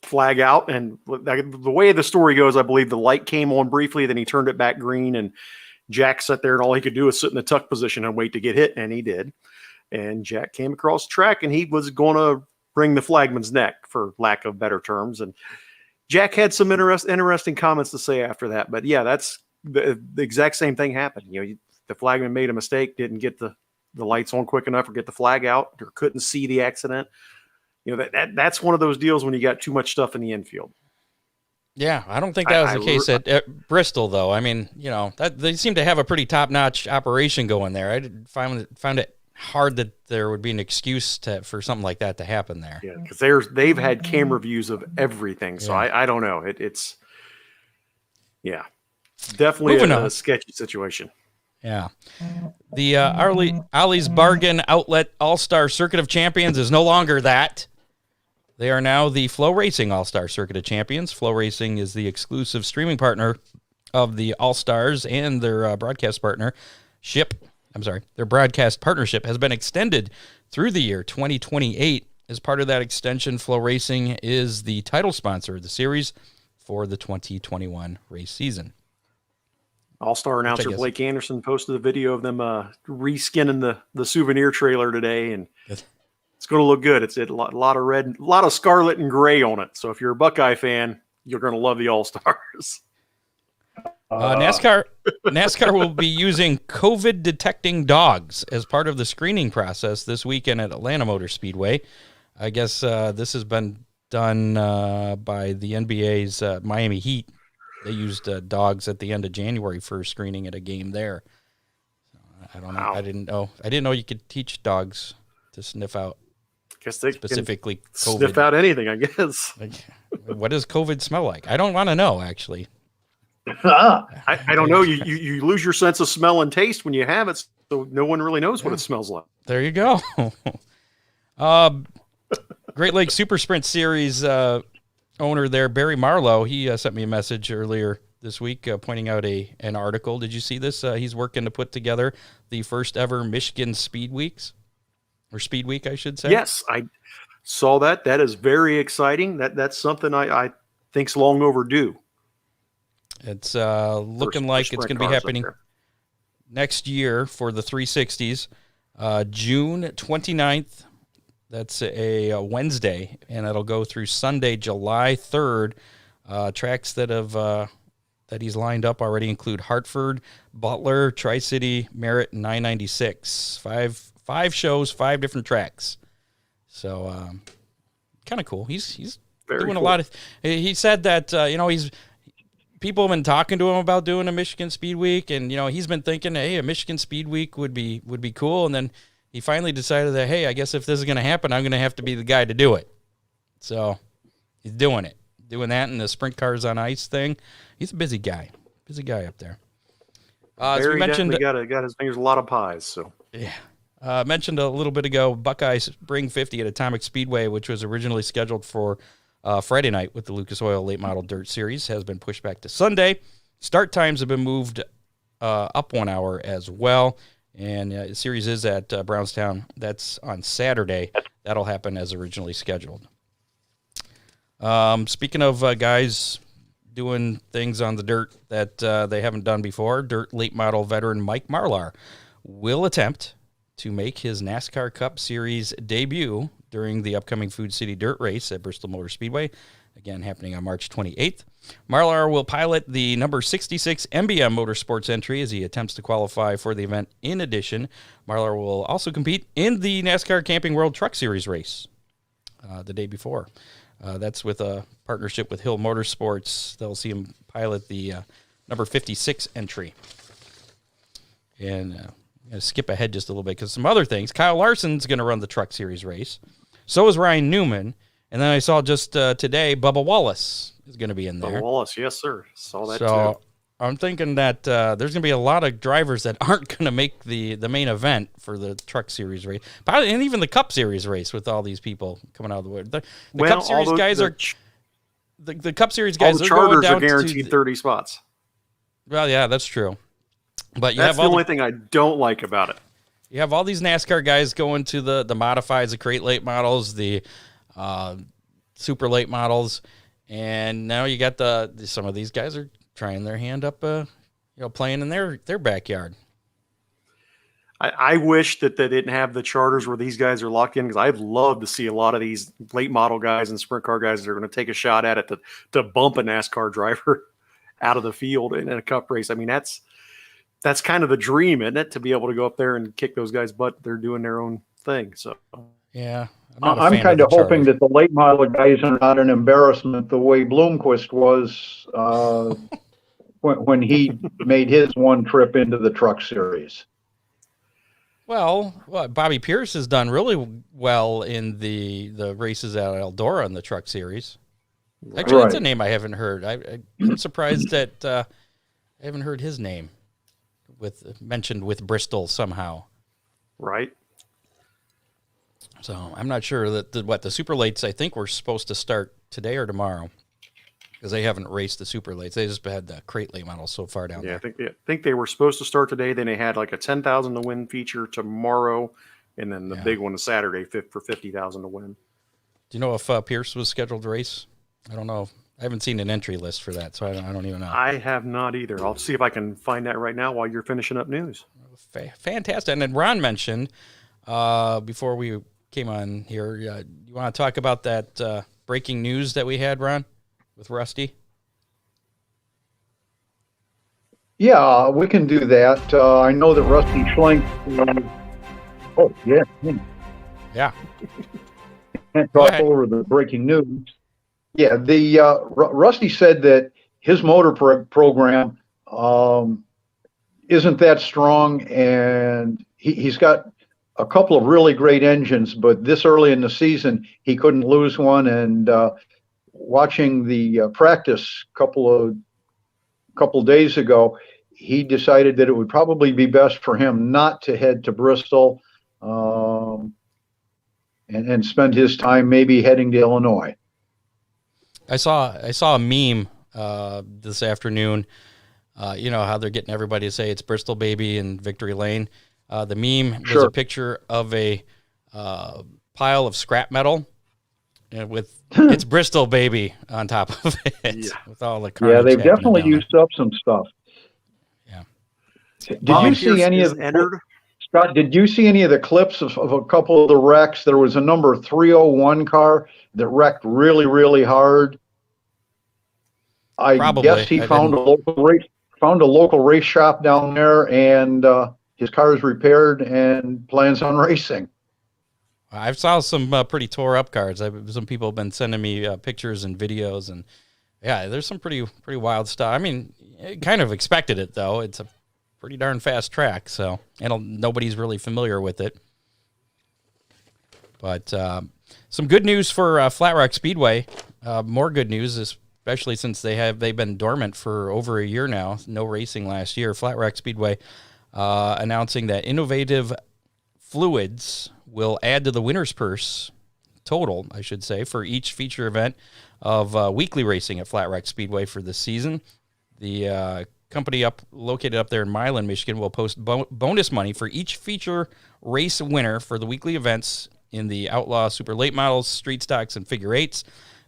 flag out. And the way the story goes, I believe the light came on briefly, then he turned it back green, and Jack sat there, and all he could do was sit in the tuck position and wait to get hit, and he did. And Jack came across the track, and he was going to wring the flagman's neck, for lack of better terms. And Jack had some interesting comments to say after that. But yeah, that's the exact same thing happened. The flagman made a mistake, didn't get the lights on quick enough or get the flag out, or couldn't see the accident. That's one of those deals when you got too much stuff in the infield. Yeah, I don't think that was the case at Bristol, though. I mean, that they seem to have a pretty top-notch operation going there. I found it hard that there would be an excuse for something like that to happen there. Yeah, because they've had camera views of everything, so yeah. I don't know. It's definitely a sketchy situation. Yeah. The Ollie's Bargain Outlet All-Star Circuit of Champions is no longer that. They are now the Flow Racing All-Star Circuit of Champions. Flow Racing is the exclusive streaming partner of the All-Stars, and their broadcast partnership has been extended through the year 2028. As part of that extension, Flow Racing is the title sponsor of the series for the 2021 race season. All-Star announcer Blake Anderson posted a video of them reskinning the souvenir trailer today, and it's going to look good. It's a lot of red, a lot of scarlet and gray on it. So if you're a Buckeye fan, you're going to love the All-Stars. NASCAR will be using COVID detecting dogs as part of the screening process this weekend at Atlanta Motor Speedway. I guess this has been done by the NBA's Miami Heat. They used dogs at the end of January for screening at a game there. I don't know. Wow. I didn't know you could teach dogs to sniff out. Guess they specifically can COVID. sniff out anything, I guess. Like, what does COVID smell like? I don't want to know, actually. I don't know. You lose your sense of smell and taste when you have it, so no one really knows what it smells like. There you go. Great Lakes Super Sprint Series owner there, Barry Marlowe, he sent me a message earlier this week pointing out an article. Did you see this? He's working to put together the first ever Michigan Speed Weeks, or Speed Week, I should say. Yes, I saw that. That is very exciting. That's something I think's long overdue. It's looking like it's going to be happening next year for the 360s, June 29th. That's a Wednesday, and it'll go through Sunday, July 3rd. Tracks that have that he's lined up already include Hartford, Butler, Tri-City, Merritt, and 996. Five shows, 5 different tracks. So kind of cool. He's doing a lot of. He said that people have been talking to him about doing a Michigan Speed Week, and he's been thinking, hey, a Michigan Speed Week would be cool, and then he finally decided that, hey, I guess if this is going to happen, I'm going to have to be the guy to do it. So he's doing that in the sprint cars on ice thing. He's a busy guy up there. As we mentioned, got his fingers a lot of pies. So yeah, mentioned a little bit ago, Buckeyes Spring 50 at Atomic Speedway, which was originally scheduled for Friday night with the Lucas Oil Late Model Dirt Series, has been pushed back to Sunday. Start times have been moved up 1 hour as well. And the series is at Brownstown. That's on Saturday. That'll happen as originally scheduled. Speaking of guys doing things on the dirt that they haven't done before, dirt late model veteran Mike Marlar will attempt to make his NASCAR Cup Series debut during the upcoming Food City Dirt Race at Bristol Motor Speedway, again happening on March 28th. Marlar will pilot the number 66 MBM Motorsports entry as he attempts to qualify for the event. In addition, Marlar will also compete in the NASCAR Camping World Truck Series race the day before. That's with a partnership with Hill Motorsports. They'll see him pilot the number 56 entry. And I'm going to skip ahead just a little bit because some other things. Kyle Larson's going to run the Truck Series race. So is Ryan Newman. And then I saw just today, Bubba Wallace is going to be in there. Bubba Wallace, yes, sir. Saw that too. I'm thinking that there's going to be a lot of drivers that aren't going to make the main event for the Truck Series race, and even the Cup Series race with all these people coming out of the wood. The Cup Series guys are the Cup Series guys. All the charters are guaranteed 30 spots. Well, yeah, that's true. But that's the only thing I don't like about it. You have all these NASCAR guys going to the modifieds, the crate late models, the super late models, and now you got some of these guys are trying their hand up, playing in their backyard. I wish that they didn't have the charters where these guys are locked in, because I'd love to see a lot of these late model guys and sprint car guys that are going to take a shot at it to bump a NASCAR driver out of the field in a Cup race. I mean, that's kind of the dream, isn't it? To be able to go up there and kick those guys' butt. They're doing their own thing. So yeah. I'm kind of hoping that the late model guys are not an embarrassment the way Bloomquist was when he made his one trip into the Truck Series. Well, Bobby Pierce has done really well in the races at Eldora in the Truck Series. Actually, That's a name I haven't heard. I'm surprised that I haven't heard his name mentioned with Bristol somehow. Right. So I'm not sure that the super lates I think were supposed to start today or tomorrow, because they haven't raced the super lates. They just had the crate late models so far down there. I think they were supposed to start today. Then they had like a 10,000 to win feature tomorrow, and then the big one is Saturday for 50,000 to win. Do you know if Pierce was scheduled to race? I don't know. I haven't seen an entry list for that, so I don't even know. I have not either. I'll see if I can find that right now while you're finishing up news. Fantastic. And then Ron mentioned before we came on here, you want to talk about that breaking news that we had, Ron, with Rusty? Yeah, we can do that. I know that Rusty Schlenk. Oh, yeah. Yeah. Can't Go talk ahead. over the breaking news. Yeah, the Rusty said that his motor program isn't that strong, and he's got a couple of really great engines, but this early in the season he couldn't lose one. And watching the practice couple days ago, he decided that it would probably be best for him not to head to Bristol, and spend his time maybe heading to Illinois. I saw a meme this afternoon. You know how they're getting everybody to say it's Bristol Baby and Victory Lane. The meme was Sure. a picture of a pile of scrap metal with it's Bristol Baby on top of it, Yeah. with all the carnage. Yeah, they've happening definitely down there. used up some stuff. Yeah. Did you see any of entered? Scott? Did you see any of the clips of a couple of the wrecks? There was a number 301 car that wrecked really, really hard. I Probably. guess he I found didn't- a local race shop down there, and his car is repaired and plans on racing. I saw some pretty tore up cars. Some people have been sending me pictures and videos, and yeah, there's some pretty wild stuff. I mean, I kind of expected it though. It's a pretty darn fast track, so and nobody's really familiar with it. But some good news for Flat Rock Speedway. More good news, especially since they've been dormant for over a year now. No racing last year. Flat Rock Speedway announcing that innovative fluids will add to the winner's purse total, I should say, for each feature event of weekly racing at Flat Rock Speedway for this season. The company located up there in Milan, Michigan, will post bonus money for each feature race winner for the weekly events in the Outlaw Super Late Models, Street Stocks, and Figure Eights.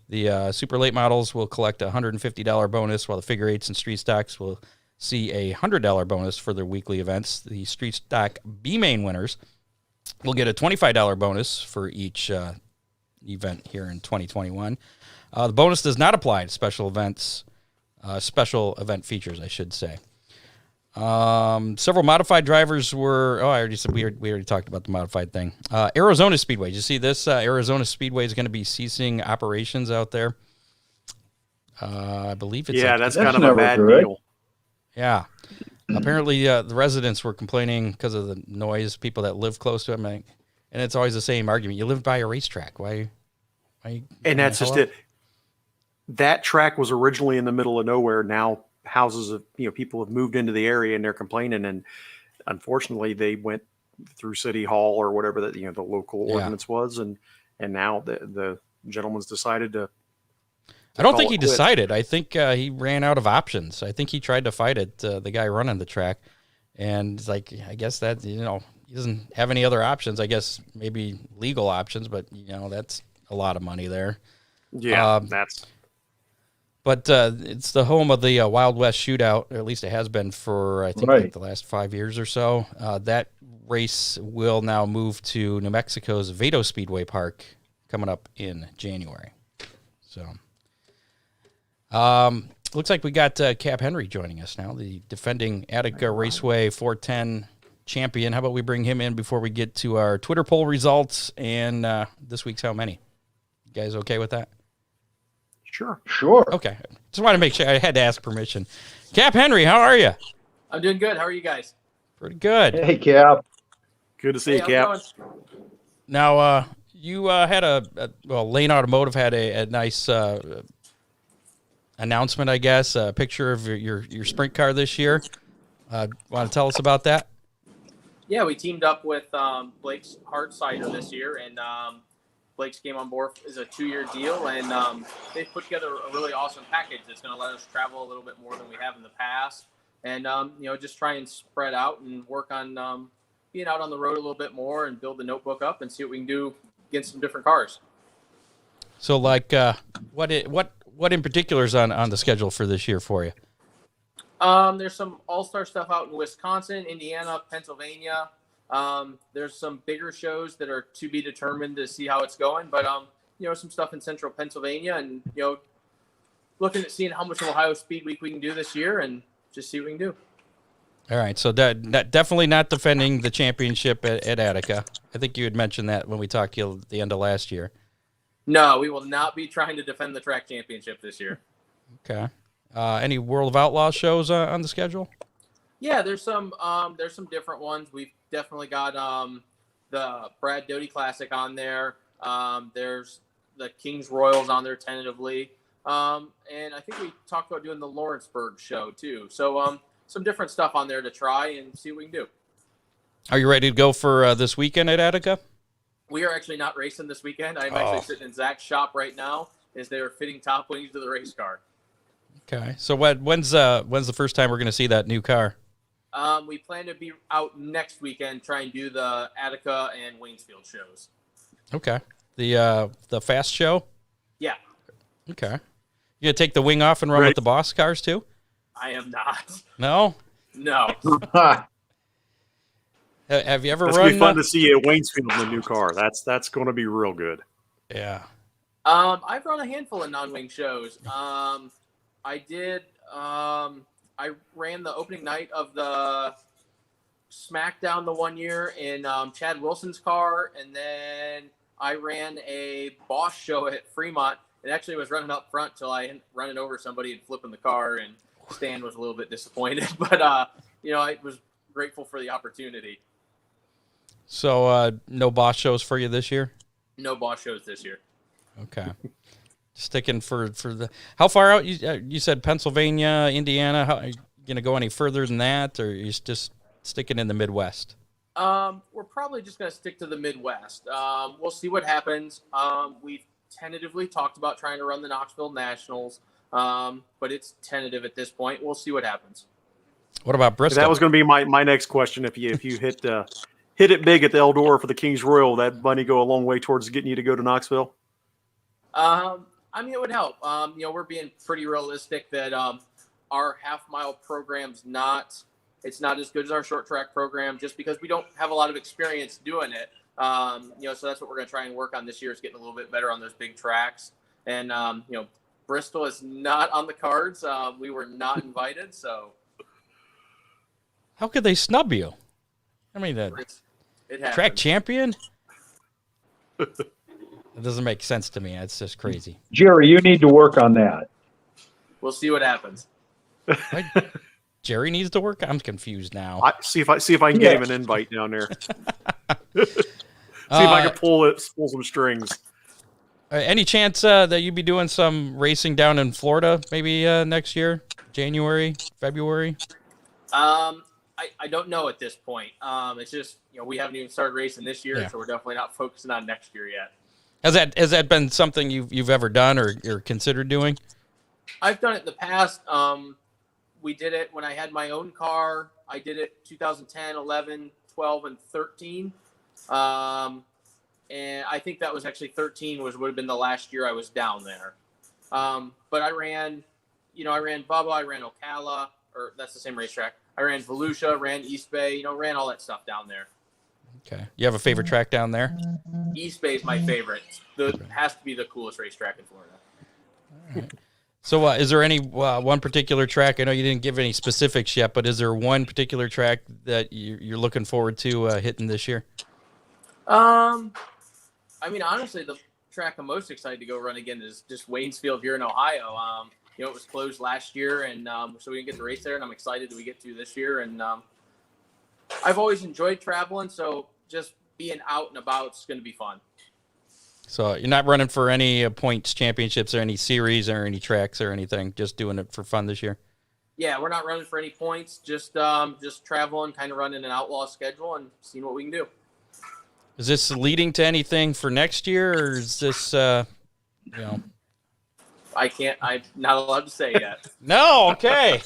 The Super Late Models will collect a $150 bonus, while the Figure Eights and Street Stocks will see a $100 bonus for their weekly events. The Street Stock B-Main winners will get a $25 bonus for each event here in 2021. The bonus does not apply to special event features, I should say. Several modified drivers were. Oh, I already said we already talked about the modified thing. Arizona Speedway. Did you see this? Arizona Speedway is going to be ceasing operations out there. I believe it's. Yeah, that's kind That's of a never bad good. deal. Yeah. Apparently, the residents were complaining because of the noise. People that live close to it, and it's always the same argument. You live by a racetrack. Why And that's just it. That track was originally in the middle of nowhere. Now houses of people have moved into the area and they're complaining. And unfortunately, they went through City Hall or whatever that the local ordinance was, and now the gentleman's decided to. I don't think he decided. I think he ran out of options. I think he tried to fight it, the guy running the track, and it's like I guess that he doesn't have any other options. I guess maybe legal options, but that's a lot of money there. Yeah, But it's the home of the Wild West Shootout, or at least it has been for, I think, like the last 5 years or so. That race will now move to New Mexico's Vado Speedway Park coming up in January. So, looks like we got Cap Henry joining us now, the defending Attica Raceway 410 champion. How about we bring him in before we get to our Twitter poll results and this week's How Many? You guys okay with that? Sure. Okay. Just want to make sure. I had to ask permission. Cap Henry, how are you? I'm doing good. How are you guys? Pretty good. Hey, Cap. good to see Hey, you, how's it Cap. going? Now, you had Lane Automotive had a nice announcement, I guess, a picture of your sprint car this year. Want to tell us about that? Yeah, we teamed up with Blake's Hard Cider this year, and Blake's came on board as a 2-year deal, and they've put together a really awesome package that's going to let us travel a little bit more than we have in the past, and just try and spread out and work on being out on the road a little bit more and build the notebook up and see what we can do against some different cars. So, like, what in particular is on the schedule for this year for you? There's some all-star stuff out in Wisconsin, Indiana, Pennsylvania. There's some bigger shows that are to be determined to see how it's going, but some stuff in central Pennsylvania, and looking at seeing how much of Ohio Speed Week we can do this year, and just see what we can do. All right, so definitely not defending the championship at Attica. I think you had mentioned that when we talked to you at the end of last year. No, we will not be trying to defend the track championship this year. Okay. Any World of Outlaws shows on the schedule? Yeah, there's some different ones. We've definitely got the Brad Doty Classic on there. There's the King's Royals on there tentatively. And I think we talked about doing the Lawrenceburg show too. So some different stuff on there to try and see what we can do. Are you ready to go for this weekend at Attica? We are actually not racing this weekend. I'm actually sitting in Zach's shop right now as they're fitting top wings to the race car. Okay. So when's the first time we're going to see that new car? We plan to be out next weekend trying to do the Attica and Waynesfield shows. Okay. The fast show? Yeah. Okay. You going to take the wing off and run with the boss cars too? I am not. No? No. Have you ever It's run? going to be fun to see you at Waynesfield in the new car. That's going to be real good. Yeah. I've run a handful of non-wing shows. I did. I ran the opening night of the SmackDown the one year in Chad Wilson's car, and then I ran a boss show at Fremont. It actually was running up front till I running over somebody and flipping the car, and Stan was a little bit disappointed, but I was grateful for the opportunity. So no boss shows for you this year? No boss shows this year. Okay. Sticking for the how far out you said Pennsylvania, Indiana? How, are you going to go any further than that, or are you just sticking in the Midwest? We're probably just going to stick to the Midwest. We'll see what happens. We've tentatively talked about trying to run the Knoxville Nationals, but it's tentative at this point. We'll see what happens. What about Bristol? That was going to be my next question. If you hit it big at the Eldora for the King's Royal, that money go a long way towards getting you to go to Knoxville? It would help. We're being pretty realistic that our half-mile program's not as good as our short track program just because we don't have a lot of experience doing it. So that's what we're going to try and work on this year is getting a little bit better on those big tracks. And, Bristol is not on the cards. We were not invited, so. How could they snub you? I mean, the track champion? It doesn't make sense to me. It's just crazy. Jerry, you need to work on that. We'll see what happens. Jerry needs to work? I'm confused now. See if I can get him an invite down there. See if I can pull some strings. Any chance that you'd be doing some racing down in Florida maybe next year? January, February? I don't know at this point. It's just, we haven't even started racing this year, so we're definitely not focusing on next year yet. Has that been something you've ever done or you're considered doing? I've done it in the past. We did it when I had my own car. I did it 2010, 11, 12, and 13. And I think that was actually 13 would have been the last year I was down there. But I ran Bubba, I ran Ocala, or that's the same racetrack. I ran Volusia, ran East Bay, ran all that stuff down there. Okay. You have a favorite track down there? East Bay is my favorite. It has to be the coolest racetrack in Florida. All right. So is there any one particular track? I know you didn't give any specifics yet, but is there one particular track that you're looking forward to hitting this year? Honestly, the track I'm most excited to go run again is just Waynesfield here in Ohio. It was closed last year, and so we didn't get to race there, and I'm excited that we get to this year. And I've always enjoyed traveling, so just being out and about is going to be fun. So you're not running for any points, championships, or any series, or any tracks, or anything. Just doing it for fun this year. Yeah, we're not running for any points. Just traveling, kind of running an outlaw schedule, and seeing what we can do. Is this leading to anything for next year, or is this, I'm not allowed to say yet. No, okay.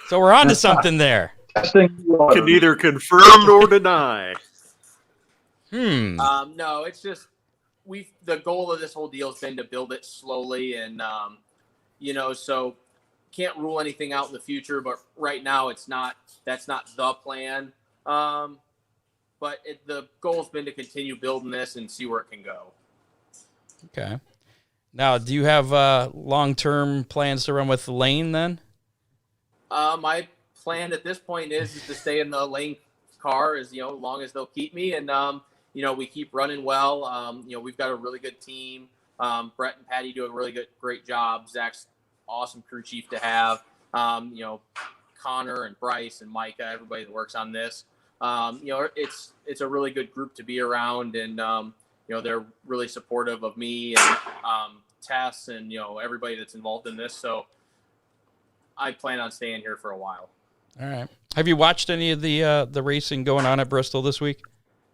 So we're on to something there. Can neither confirm nor deny. No, it's just the goal of this whole deal has been to build it slowly, and so can't rule anything out in the future. But right now, that's not the plan. But the goal's been to continue building this and see where it can go. Okay. Now, do you have long-term plans to run with Lane then? My plan at this point is to stay in the lane car as long as they'll keep me, and we keep running well. We've got a really good team. Brett and Patty do a really great job. Zach's awesome crew chief to have. Connor and Bryce and Micah, everybody that works on this. It's a really good group to be around, and they're really supportive of me and Tess and everybody that's involved in this. So I plan on staying here for a while. All right. Have you watched any of the racing going on at Bristol this week?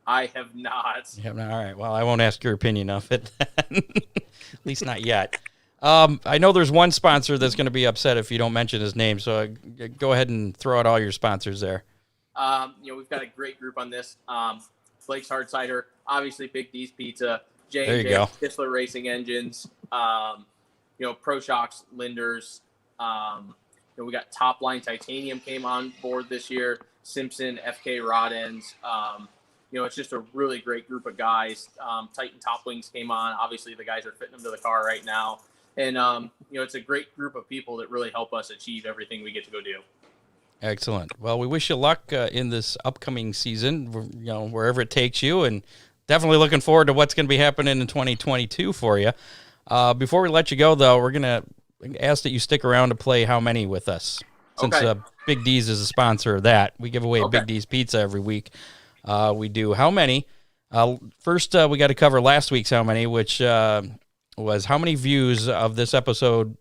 I have not. You have not? All right. Well, I won't ask your opinion of it. At least not yet. I know there's one sponsor that's going to be upset if you don't mention his name, so go ahead and throw out all your sponsors there. We've got a great group on this. Blake's Hard Cider, obviously Big D's Pizza, There you J&J, go. Kistler Racing Engines, Pro Shocks, Linders. We got Top Line Titanium came on board this year, Simpson, FK Rod Ends. It's just a really great group of guys. Titan Top Wings came on. Obviously, the guys are fitting them to the car right now. And, it's a great group of people that really help us achieve everything we get to go do. Excellent. Well, we wish you luck in this upcoming season, wherever it takes you, and definitely looking forward to what's going to be happening in 2022 for you. Before we let you go, though, we're going to ask that you stick around to play How Many with us. Since Okay. Big D's is a sponsor of that, we give away a Okay. Big D's pizza every week. We do How Many. First, we got to cover last week's How Many, which was how many views of this episode,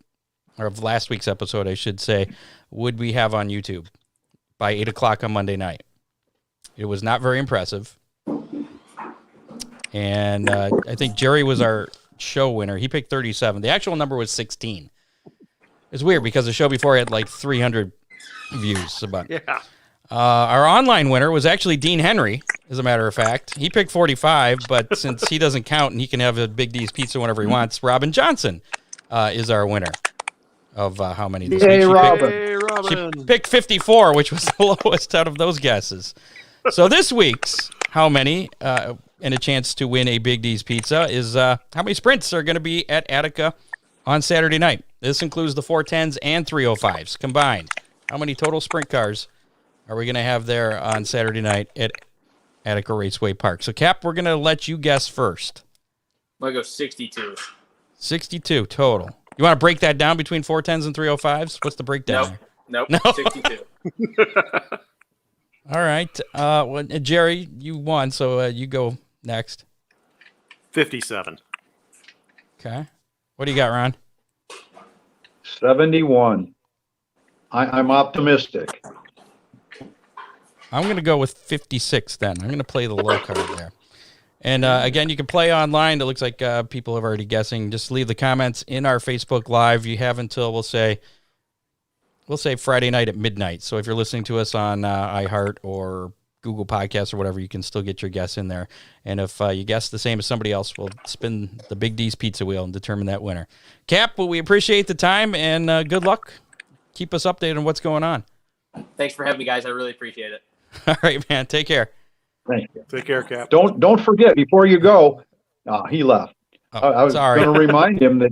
or of last week's episode, I should say, would we have on YouTube by 8 o'clock on Monday night. It was not very impressive. And I think Jerry was our show winner. He picked 37. The actual number was 16. It's weird because the show before had like 300 views. Yeah. Our online winner was actually Dean Henry, as a matter of fact. He picked 45, but since he doesn't count and he can have a Big D's pizza whenever he wants, Robin Johnson is our winner of How Many this Yay, week. Robin. Hey, Robin. She picked 54, which was the lowest out of those guesses. So this week's How Many, and a chance to win a Big D's pizza, is how many sprints are going to be at Attica on Saturday night. This includes the 410s and 305s combined. How many total sprint cars are we going to have there on Saturday night at Attica Raceway Park? So, Cap, we're going to let you guess first. I'm going to go 62. 62 total. You want to break that down between 410s and 305s? What's the breakdown Nope. there? Nope. 62. All right. Well, Jerry, you won, so you go next. 57. Okay. What do you got, Ron? 71. I'm optimistic. I'm going to go with 56 then. I'm going to play the low card there. And again, you can play online. It looks like people have already guessing. Just leave the comments in our Facebook Live. You have until, we'll say Friday night at midnight. So if you're listening to us on iHeart or Google Podcasts or whatever, you can still get your guess in there. And if you guess the same as somebody else, we'll spin the Big D's pizza wheel and determine that winner. Cap, well, we appreciate the time and good luck. Keep us updated on what's going on. Thanks for having me, guys. I really appreciate it. All right, man. Take care. Thank you. Take care, Cap. Don't forget, before you go, he left. Oh, I was sorry. going to remind him that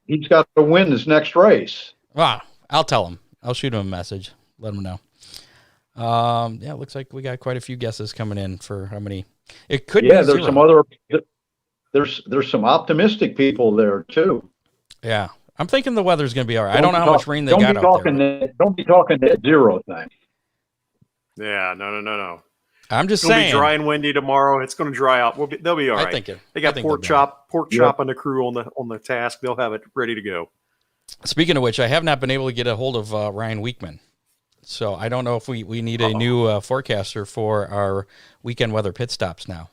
he's got to win this next race. Wow. I'll tell him. I'll shoot him a message. Let him know. Yeah, it looks like we got quite a few guesses coming in for how many. It could be Yeah, zero. there's some other. There's some optimistic people there too. Yeah, I'm thinking the weather's going to be all right. I don't know how much rain they got out there. Don't be talking that zero thing. Yeah, no. I'm just It's going to saying. be dry and windy tomorrow. It's going to dry out. They'll be all right. I think They got pork they'll be all chop Yeah. on the crew on the task. They'll have it ready to go. right. Speaking of which, I have not been able to get a hold of Ryan Weekman. So I don't know if we need a new forecaster for our weekend weather pit stops now.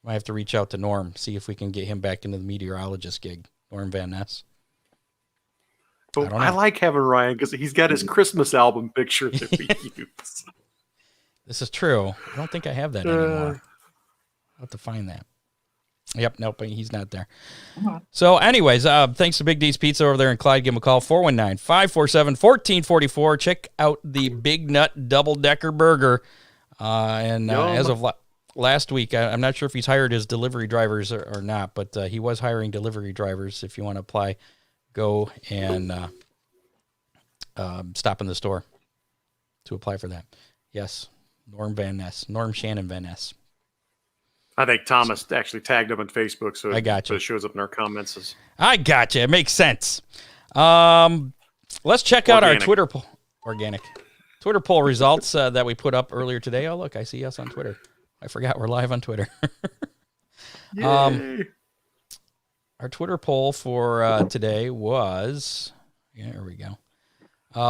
I have to reach out to Norm, see if we can get him back into the meteorologist gig. Norm Van Ness. But don't know. I like having Ryan because he's got his Christmas album picture that we use. This is true. I don't think I have that anymore. I'll have to find that. Yep, nope, he's not there. So anyways, thanks to Big D's Pizza over there in Clyde. Give him a call, 419-547-1444. Check out the Big Nut Double-Decker Burger. As of last week, I'm not sure if he's hired his delivery drivers or not, but he was hiring delivery drivers. If you want to apply, go and stop in the store. to apply for that. Yes, Norm Shannon Van Ness. I think Thomas actually tagged him on Facebook, so I got you. it shows up in our comments. I got you. It makes sense. Let's check out our Twitter poll. Twitter poll results that we put up earlier today. Oh, look, I see us on Twitter. I forgot we're live on Twitter. Yay. Our Twitter poll for today was, here we go.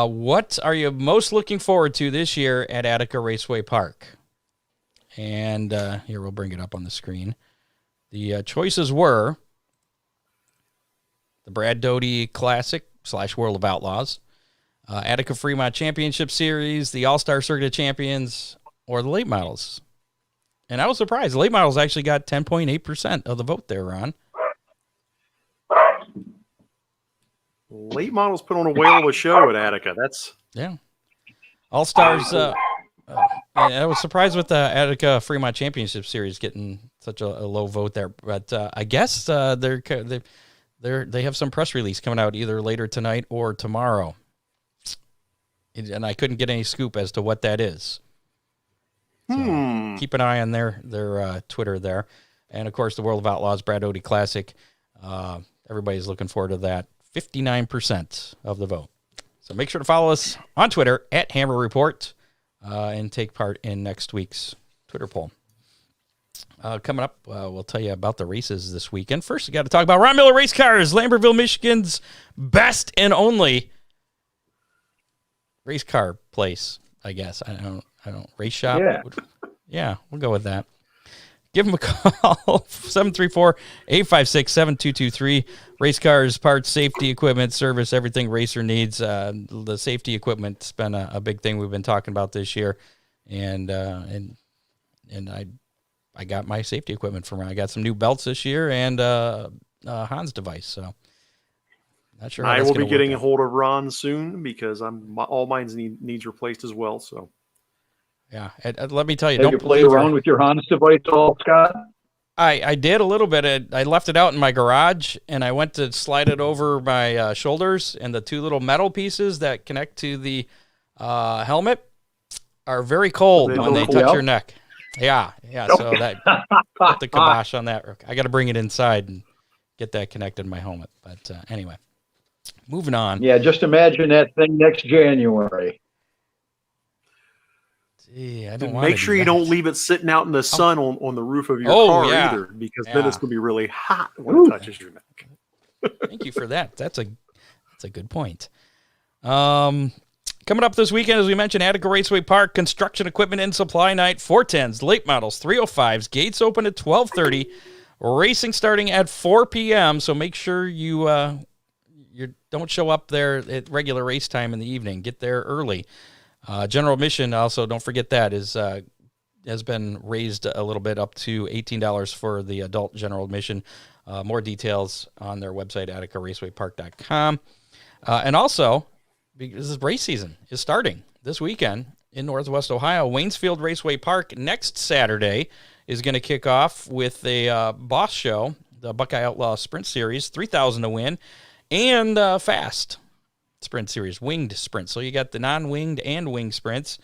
What are you most looking forward to this year at Attica Raceway Park? And here, we'll bring it up on the screen. The choices were the Brad Doty Classic / World of Outlaws, Attica Fremont Championship Series, the All-Star Circuit of Champions, or the late models. And I was surprised. The late models actually got 10.8% of the vote there, Ron. Late models put on a whale of a show at Attica. Yeah. All-Stars. I was surprised with the Attica Fremont Championship Series getting such a low vote there. But I guess they have some press release coming out either later tonight or tomorrow. And I couldn't get any scoop as to what that is. So keep an eye on their Twitter there. And, of course, the World of Outlaws Brad Doty Classic. Everybody's looking forward to that. 59% of the vote. So make sure to follow us on Twitter at Hammer Report and take part in next week's Twitter poll. Coming up, we'll tell you about the races this weekend. First, we got to talk about Ron Miller Race Cars, Lambertville, Michigan's best and only race car place, I guess. I don't race shop. Yeah, we'll go with that. Give them a call, 734-856-7223. Race cars, parts, safety equipment, service, everything racer needs. The safety equipment's been a big thing we've been talking about this year. And I got my safety equipment from I got some new belts this year and Hans device. So not sure how I will be getting a hold of Ron soon because all mine needs replaced as well. So. Yeah, let me tell you, don't play around with your Hans device at all, Scott? I did a little bit. I left it out in my garage, and I went to slide it over my shoulders, and the two little metal pieces that connect to the helmet are very cold when they touch your neck. Yeah. So that put the kibosh on that. I got to bring it inside and get that connected to my helmet. But anyway, moving on. Yeah, just imagine that thing next January. I don't Make sure you don't leave it sitting out in the sun on the roof of your car either, because then it's going to be really hot when it touches your neck. Thank you for that. That's a good point. Coming up this weekend, as we mentioned, Attica Raceway Park, construction equipment and supply night, 410s, late models, 305s, gates open at 12:30, racing starting at 4 p.m., so make sure you don't show up there at regular race time in the evening. Get there early. General admission, also, don't forget that, has been raised a little bit up to $18 for the adult general admission. More details on their website, AtticaRacewayPark.com. And also, because race season is starting this weekend in Northwest Ohio, Waynesfield Raceway Park next Saturday is going to kick off with a boss show, the Buckeye Outlaw Sprint Series, 3,000 to win, and fast sprint series, winged sprint. So you got the non-winged and winged sprints.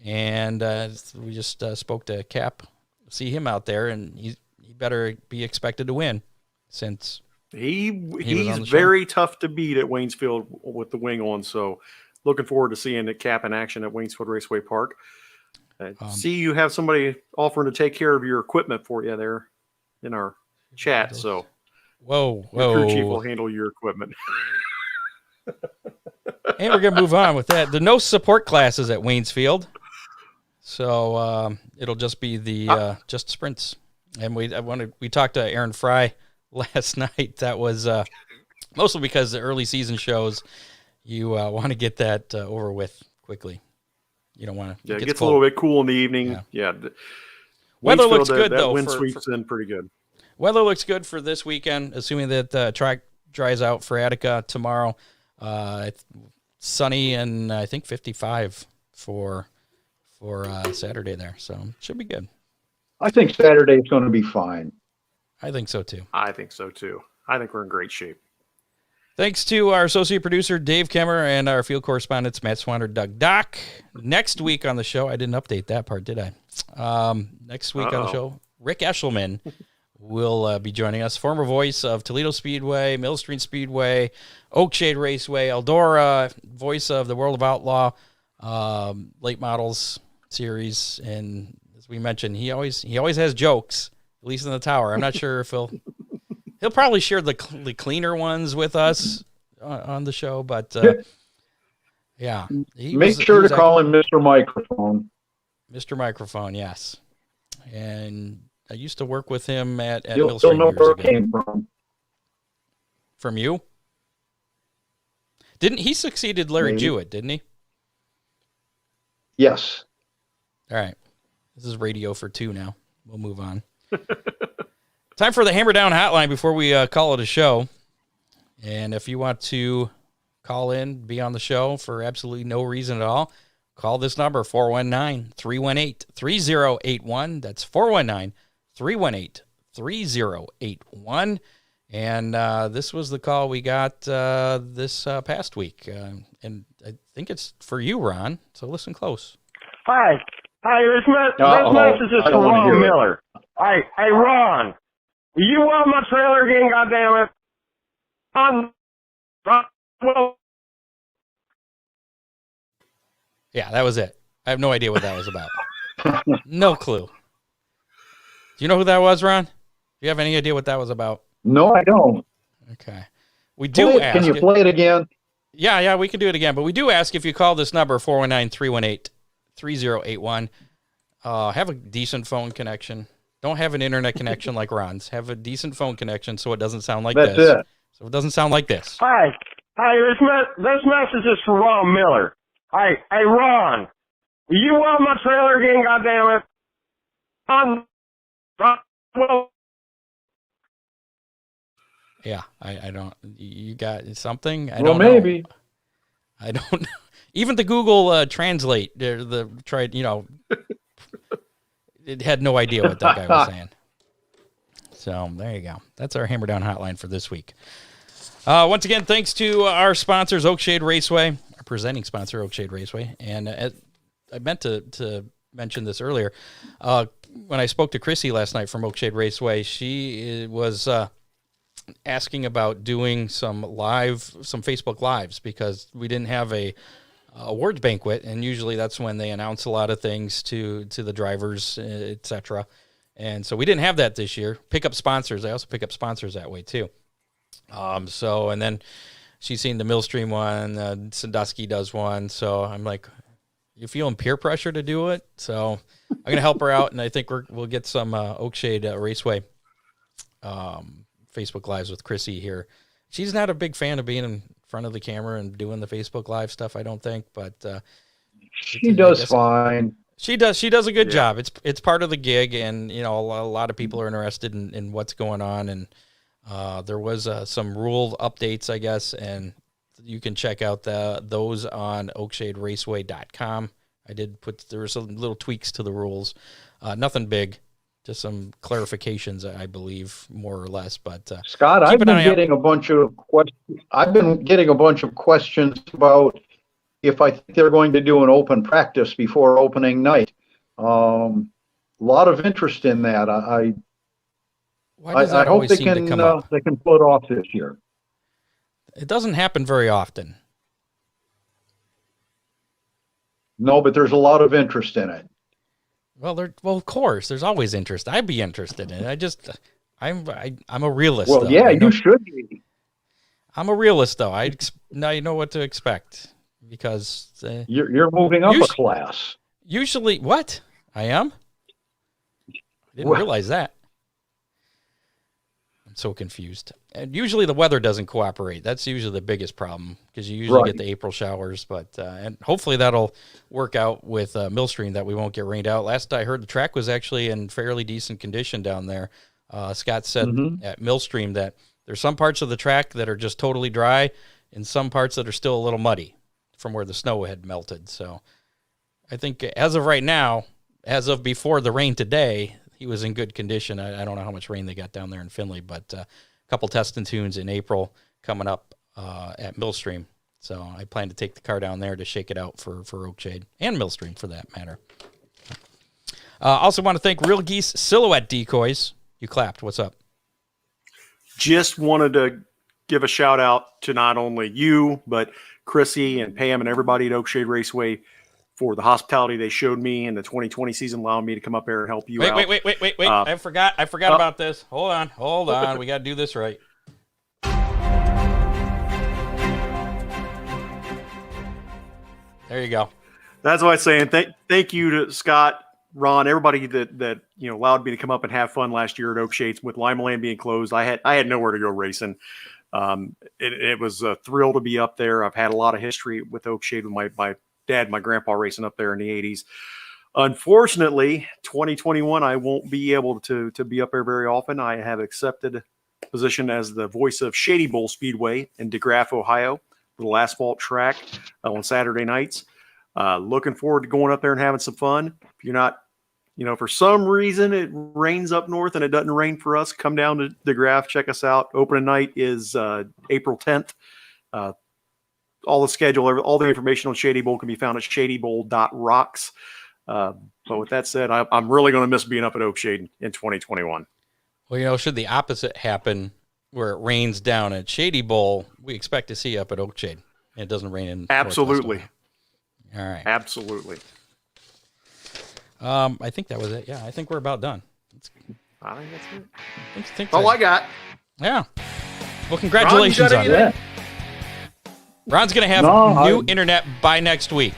And we just spoke to Cap, see him out there, and he better be expected to win since he's very tough to beat at Waynesfield with the wing on. So looking forward to seeing the Cap in action at Waynesfield Raceway Park. See, you have somebody offering to take care of your equipment for you there in our chat. So whoa, your crew chief will handle your equipment. And we're going to move on with that. The no support classes at Waynesfield. So it'll just be the just sprints. And we talked to Aaron Fry last night. That was mostly because the early season shows, you want to get that over with quickly. You don't want to. Yeah, it gets a little bit cool in the evening. Yeah. Weather looks good, though. Wind sweeps in pretty good. Weather looks good for this weekend, assuming that the track dries out for Attica tomorrow. It's sunny and I think 55 for Saturday there, so it should be good. I think Saturday is going to be fine. I think so too. I think so too. I think we're in great shape. Thanks to our associate producer, Dave Kemmer, and our field correspondents, Matt Swanner, Doug Dock. Next week on the show, I didn't update that part, did I? Next week on the show, Rick Eshelman will be joining us, former voice of Toledo Speedway, Millstream Speedway, Oakshade Raceway, Eldora, voice of the World of Outlaw, late models series. And as we mentioned, he always has jokes, at least in the tower. I'm not sure if he'll probably share the cleaner ones with us on the show, but yeah. Make sure to call him Mr. Microphone. Mr. Microphone, yes. And I used to work with him at You'll Millstream know years where ago. it came from. From you? Didn't he succeeded Larry Maybe. Jewett, didn't he? Yes. All right. This is radio for 2 now. We'll move on. Time for the Hammer Down hotline before we call it a show. And if you want to call in, be on the show for absolutely no reason at all, call this number, 419-318-3081. That's 419-318-3081. And this was the call we got this past week. And I think it's for you, Ron. So listen close. Hi, this message is from Ron Miller. Hey, Ron, you want my trailer again, goddammit? Well, Yeah, that was it. I have no idea what that was about. No clue. Do you know who that was, Ron? Do you have any idea what that was about? No, I don't. Okay. We do ask. Can you play it again? Yeah, we can do it again. But we do ask if you call this number, 419-318-3081. Have a decent phone connection. Don't have an internet connection like Ron's. Have a decent phone connection so it doesn't sound like That's this. it. So it doesn't sound like this. hey, this message is from Ron Miller. Hey, Ron, you want my trailer again, goddammit? Well, Yeah, I don't. You got something? I Well, don't know. maybe. I don't know. Even the Google Translate, it had no idea what that guy was saying. So there you go. That's our Hammer Down hotline for this week. Once again, thanks to our sponsors, Oakshade Raceway, our presenting sponsor, Oakshade Raceway. And I meant to mention this earlier. When I spoke to Chrissy last night from Oakshade Raceway, she was asking about doing some Facebook Lives because we didn't have a awards banquet, and usually that's when they announce a lot of things to the drivers, etc. And so we didn't have that this year. Pick up sponsors. I also pick up sponsors that way too. And then she's seen the Millstream one, Sandusky does one. So I'm like, you feeling peer pressure to do it? So I'm going to help her out. And I think we'll get some Oakshade Raceway Facebook Lives with Chrissy here. She's not a big fan of being in front of the camera and doing the Facebook Live stuff, I don't think, but She does fine. She does a good job. It's part of the gig, and a lot of people are interested in what's going on, and there was some rule updates, I guess, and you can check out those on oakshaderaceway.com. There were some little tweaks to the rules, nothing big. Just some clarifications, I believe, more or less. But Scott, I've been getting a bunch of questions about if I think they're going to do an open practice before opening night. A lot of interest in that. I hope they can pull it off this year. It doesn't happen very often. No, but there's a lot of interest in it. Well, of course, there's always interest. I'd be interested in it. I'm a realist. Well, though. yeah, you should be. I'm a realist, though. Now you know what to expect because you're moving up a class. Usually, what? I am? I didn't realize that. I'm so confused. And usually the weather doesn't cooperate. That's usually the biggest problem because you usually get the April showers. But and hopefully that'll work out with Millstream that we won't get rained out. Last I heard, the track was actually in fairly decent condition down there. Scott said at Millstream that there's some parts of the track that are just totally dry and some parts that are still a little muddy from where the snow had melted. So I think as of right now, as of before the rain today, he was in good condition. I don't know how much rain they got down there in Findlay, but a couple test and tunes in April coming up at Millstream. So I plan to take the car down there to shake it out for Oakshade and Millstream for that matter. Also want to thank Real Geese Silhouette Decoys. You clapped. What's up? Just wanted to give a shout out to not only you, but Chrissy and Pam and everybody at Oakshade Raceway for the hospitality they showed me in the 2020 season, allowing me to come up there and help you out. Wait. I forgot about this. Hold on. We got to do this right. There you go. That's why I'm saying thank you to Scott, Ron, everybody that allowed me to come up and have fun last year at Oakshade with Lima Land being closed. I had nowhere to go racing. It was a thrill to be up there. I've had a lot of history with Oakshade with my dad, my grandpa racing up there in the 80s. Unfortunately, 2021, I won't be able to be up there very often. I have accepted position as the voice of Shady Bowl Speedway in DeGraff, Ohio, little asphalt track on Saturday nights. Looking forward to going up there and having some fun. If you're not, for some reason it rains up north and it doesn't rain for us, come down to DeGraff, check us out. Opening night is April 10th. All the schedule, all the information on Shady Bowl can be found at shadybowl.rocks. But with that said, I'm really going to miss being up at Oakshade in 2021. Well, should the opposite happen where it rains down at Shady Bowl, we expect to see you up at Oakshade. It doesn't rain in Absolutely. All right. Absolutely. I think that was it. Yeah, I think we're about done. I think that's it. That's all I got. Yeah. Well, congratulations on that. Ron's going to have new internet by next week.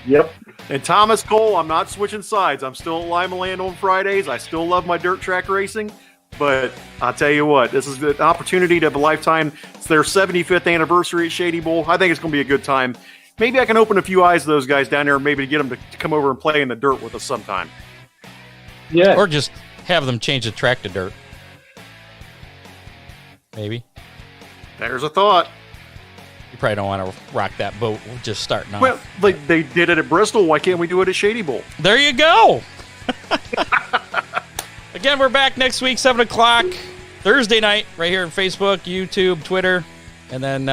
Yep. And Thomas Cole, I'm not switching sides. I'm still at Lima Land on Fridays. I still love my dirt track racing. But I'll tell you what, this is the opportunity to have a lifetime. It's their 75th anniversary at Shady Bowl. I think it's going to be a good time. Maybe I can open a few eyes to those guys down there, maybe to get them to come over and play in the dirt with us sometime. Yeah. Or just have them change the track to dirt. Maybe. There's a thought. You probably don't want to rock that boat just starting off. Well, they did it at Bristol. Why can't we do it at Shady Bowl? There you go. Again, we're back next week, 7 o'clock, Thursday night, right here on Facebook, YouTube, Twitter, and then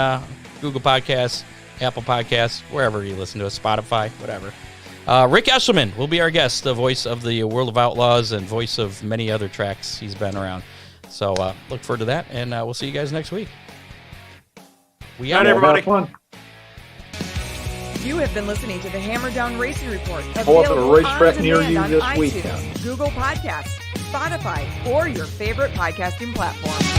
Google Podcasts, Apple Podcasts, wherever you listen to us, Spotify, whatever. Rick Eshelman will be our guest, the voice of the World of Outlaws and voice of many other tracks he's been around. So look forward to that, and we'll see you guys next week. We out, everybody. You have been listening to the Hammer Down Racing Report. Pull up at a Available racetrack on near demand you on this iTunes, weekend. Google Podcasts, Spotify, or your favorite podcasting platform.